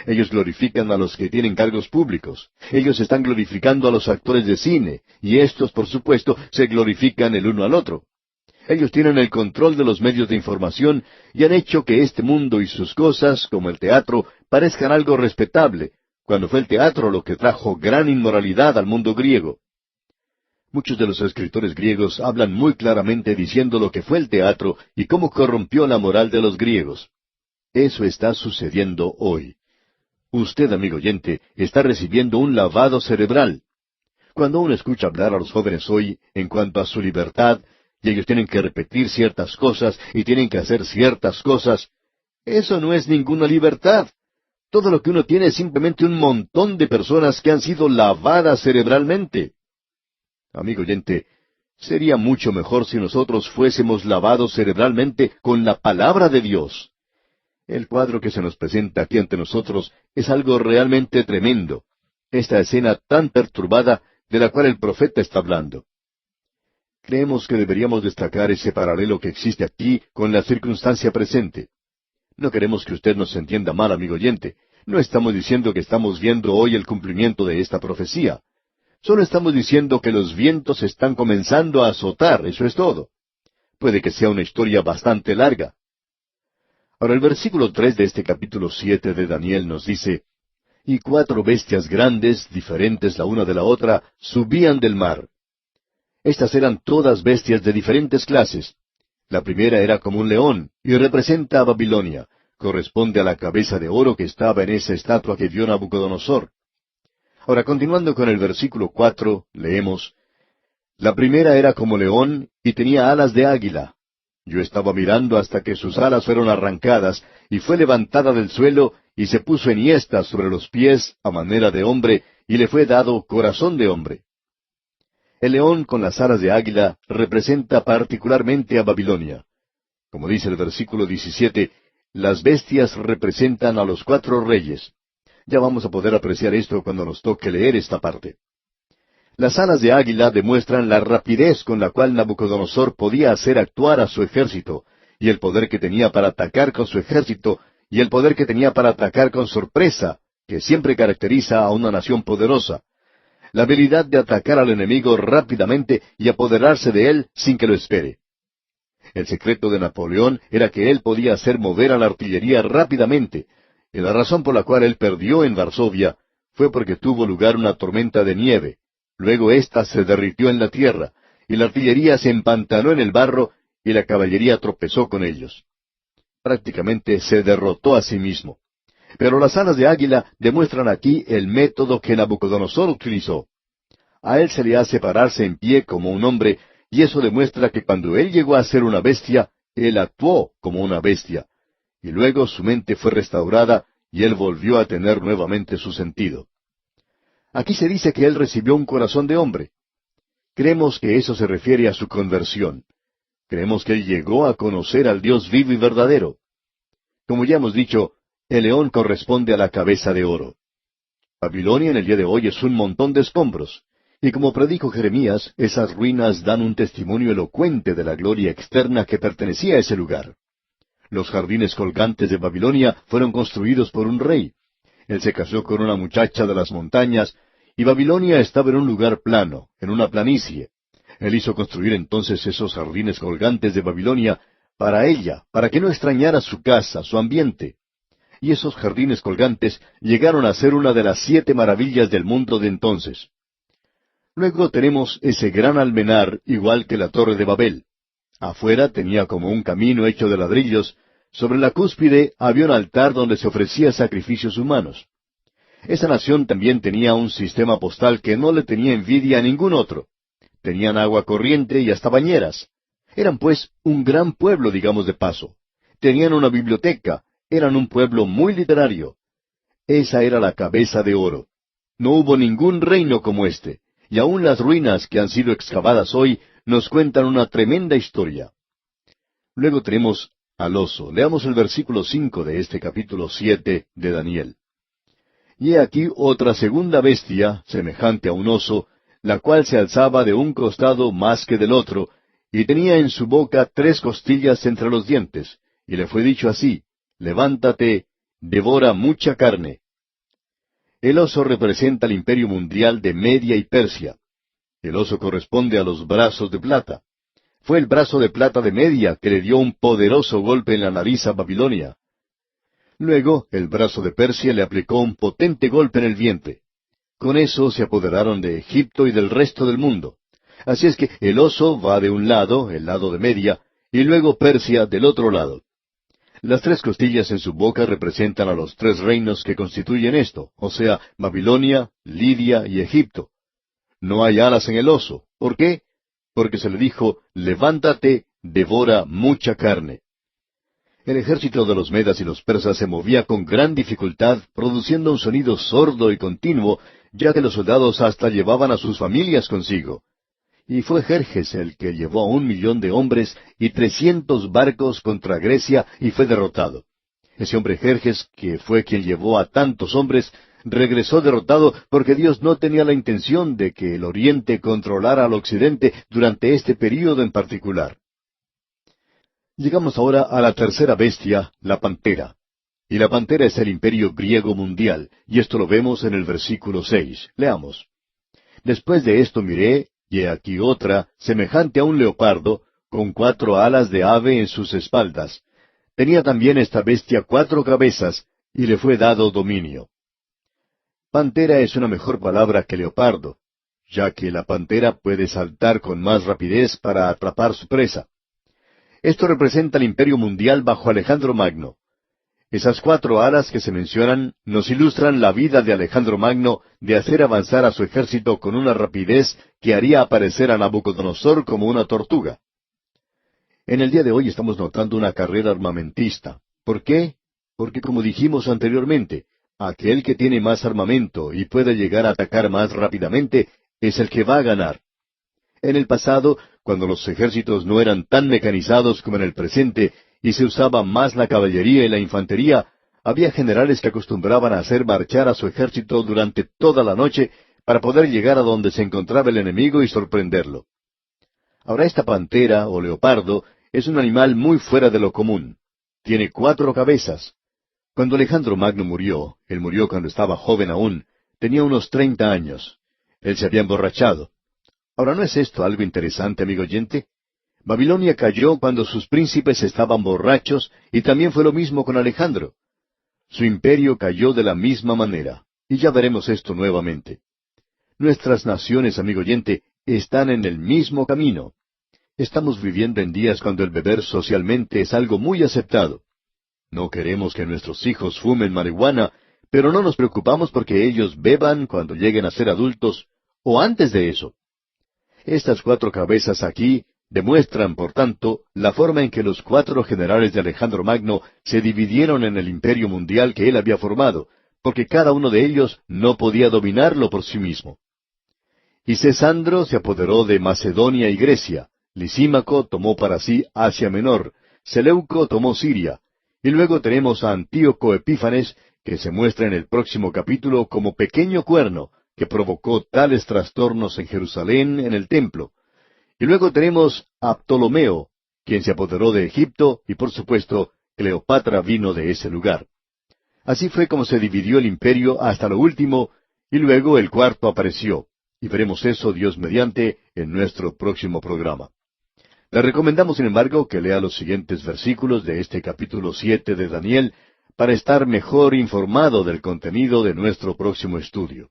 Ellos glorifican a los que tienen cargos públicos. Ellos están glorificando a los actores de cine, y estos, por supuesto, se glorifican el uno al otro. Ellos tienen el control de los medios de información y han hecho que este mundo y sus cosas, como el teatro, parezcan algo respetable, cuando fue el teatro lo que trajo gran inmoralidad al mundo griego. Muchos de los escritores griegos hablan muy claramente diciendo lo que fue el teatro y cómo corrompió la moral de los griegos. Eso está sucediendo hoy. Usted, amigo oyente, está recibiendo un lavado cerebral. Cuando uno escucha hablar a los jóvenes hoy en cuanto a su libertad, y ellos tienen que repetir ciertas cosas y tienen que hacer ciertas cosas, eso no es ninguna libertad. Todo lo que uno tiene es simplemente un montón de personas que han sido lavadas cerebralmente. Amigo oyente, sería mucho mejor si nosotros fuésemos lavados cerebralmente con la palabra de Dios. El cuadro que se nos presenta aquí ante nosotros es algo realmente tremendo. Esta escena tan perturbada de la cual el profeta está hablando. Creemos que deberíamos destacar ese paralelo que existe aquí con la circunstancia presente. No queremos que usted nos entienda mal, amigo oyente. No estamos diciendo que estamos viendo hoy el cumplimiento de esta profecía. Solo estamos diciendo que los vientos están comenzando a azotar, eso es todo. Puede que sea una historia bastante larga. Ahora el versículo 3 de este capítulo 7 de Daniel nos dice, «Y 4 bestias grandes, diferentes la una de la otra, subían del mar». Estas eran todas bestias de diferentes clases. La primera era como un león, y representa a Babilonia. Corresponde a la cabeza de oro que estaba en esa estatua que vio Nabucodonosor. Ahora, continuando con el versículo 4, leemos, «La primera era como león, y tenía alas de águila. Yo estaba mirando hasta que sus alas fueron arrancadas, y fue levantada del suelo, y se puso enhiesta sobre los pies, a manera de hombre, y le fue dado corazón de hombre». El león con las alas de águila representa particularmente a Babilonia. Como dice el versículo 17, las bestias representan a los 4 reyes. Ya vamos a poder apreciar esto cuando nos toque leer esta parte. Las alas de águila demuestran la rapidez con la cual Nabucodonosor podía hacer actuar a su ejército, y el poder que tenía para atacar con su ejército, y el poder que tenía para atacar con sorpresa, que siempre caracteriza a una nación poderosa. La habilidad de atacar al enemigo rápidamente y apoderarse de él sin que lo espere. El secreto de Napoleón era que él podía hacer mover a la artillería rápidamente, y la razón por la cual él perdió en Varsovia fue porque tuvo lugar una tormenta de nieve. Luego ésta se derritió en la tierra, y la artillería se empantanó en el barro, y la caballería tropezó con ellos. Prácticamente se derrotó a sí mismo. Pero las alas de águila demuestran aquí el método que Nabucodonosor utilizó. A él se le hace pararse en pie como un hombre, y eso demuestra que cuando él llegó a ser una bestia, él actuó como una bestia. Y luego su mente fue restaurada, y él volvió a tener nuevamente su sentido. Aquí se dice que él recibió un corazón de hombre. Creemos que eso se refiere a su conversión. Creemos que él llegó a conocer al Dios vivo y verdadero. Como ya hemos dicho, el león corresponde a la cabeza de oro. Babilonia en el día de hoy es un montón de escombros. Y como predijo Jeremías, esas ruinas dan un testimonio elocuente de la gloria externa que pertenecía a ese lugar. Los jardines colgantes de Babilonia fueron construidos por un rey. Él se casó con una muchacha de las montañas, y Babilonia estaba en un lugar plano, en una planicie. Él hizo construir entonces esos jardines colgantes de Babilonia para ella, para que no extrañara su casa, su ambiente. Y esos jardines colgantes llegaron a ser una de las 7 maravillas del mundo de entonces. Luego tenemos ese gran almenar, igual que la Torre de Babel. Afuera tenía como un camino hecho de ladrillos. Sobre la cúspide había un altar donde se ofrecía sacrificios humanos. Esa nación también tenía un sistema postal que no le tenía envidia a ningún otro. Tenían agua corriente y hasta bañeras. Eran pues un gran pueblo, digamos de paso. Tenían una biblioteca. Eran un pueblo muy literario. Esa era la cabeza de oro. No hubo ningún reino como este, y aun las ruinas que han sido excavadas hoy nos cuentan una tremenda historia. Luego tenemos al oso. Leamos el versículo 5 de este capítulo 7 de Daniel. Y he aquí otra segunda bestia, semejante a un oso, la cual se alzaba de un costado más que del otro, y tenía en su boca 3 costillas entre los dientes, y le fue dicho así: Levántate, devora mucha carne. El oso representa el imperio mundial de Media y Persia. El oso corresponde a los brazos de plata. Fue el brazo de plata de Media que le dio un poderoso golpe en la nariz a Babilonia. Luego, el brazo de Persia le aplicó un potente golpe en el vientre. Con eso se apoderaron de Egipto y del resto del mundo. Así es que el oso va de un lado, el lado de Media, y luego Persia del otro lado. Las tres costillas en su boca representan a los tres reinos que constituyen esto, o sea, Babilonia, Lidia y Egipto. No hay alas en el oso. ¿Por qué? Porque se le dijo, levántate, devora mucha carne. El ejército de los medas y los persas se movía con gran dificultad, produciendo un sonido sordo y continuo, ya que los soldados hasta llevaban a sus familias consigo. Y fue Jerjes el que llevó a 1,000,000 de hombres y 300 barcos contra Grecia y fue derrotado. Ese hombre Jerjes, que fue quien llevó a tantos hombres, regresó derrotado porque Dios no tenía la intención de que el Oriente controlara al Occidente durante este período en particular. Llegamos ahora a la tercera bestia, la pantera. Y la pantera es el imperio griego mundial, y esto lo vemos en el versículo 6. Leamos. Después de esto miré, y he aquí otra, semejante a un leopardo, con 4 alas de ave en sus espaldas. Tenía también esta bestia 4 cabezas, y le fue dado dominio. Pantera es una mejor palabra que leopardo, ya que la pantera puede saltar con más rapidez para atrapar su presa. Esto representa el imperio mundial bajo Alejandro Magno. Esas 4 alas que se mencionan nos ilustran la vida de Alejandro Magno de hacer avanzar a su ejército con una rapidez que haría aparecer a Nabucodonosor como una tortuga. En el día de hoy estamos notando una carrera armamentista. ¿Por qué? Porque como dijimos anteriormente, aquel que tiene más armamento y puede llegar a atacar más rápidamente es el que va a ganar. En el pasado, cuando los ejércitos no eran tan mecanizados como en el presente y se usaba más la caballería y la infantería, había generales que acostumbraban a hacer marchar a su ejército durante toda la noche para poder llegar a donde se encontraba el enemigo y sorprenderlo. Ahora esta pantera o leopardo es un animal muy fuera de lo común. Tiene 4 cabezas. Cuando Alejandro Magno murió, él murió cuando estaba joven aún, tenía unos 30 años. Él se había emborrachado. Ahora, ¿no es esto algo interesante, amigo oyente? Babilonia cayó cuando sus príncipes estaban borrachos y también fue lo mismo con Alejandro. Su imperio cayó de la misma manera, y ya veremos esto nuevamente. Nuestras naciones, amigo oyente, están en el mismo camino. Estamos viviendo en días cuando el beber socialmente es algo muy aceptado. No queremos que nuestros hijos fumen marihuana, pero no nos preocupamos porque ellos beban cuando lleguen a ser adultos o antes de eso. Estas 4 cabezas aquí demuestran, por tanto, la forma en que los 4 generales de Alejandro Magno se dividieron en el imperio mundial que él había formado, porque cada uno de ellos no podía dominarlo por sí mismo. Y Cesandro se apoderó de Macedonia y Grecia, Lisímaco tomó para sí Asia Menor, Seleuco tomó Siria, y luego tenemos a Antíoco Epífanes, que se muestra en el próximo capítulo como pequeño cuerno, que provocó tales trastornos en Jerusalén en el templo. Y luego tenemos a Ptolomeo, quien se apoderó de Egipto, y por supuesto, Cleopatra vino de ese lugar. Así fue como se dividió el imperio hasta lo último, y luego el cuarto apareció. Y veremos eso, Dios mediante, en nuestro próximo programa. Le recomendamos, sin embargo, que lea los siguientes versículos de este capítulo 7 de Daniel, para estar mejor informado del contenido de nuestro próximo estudio.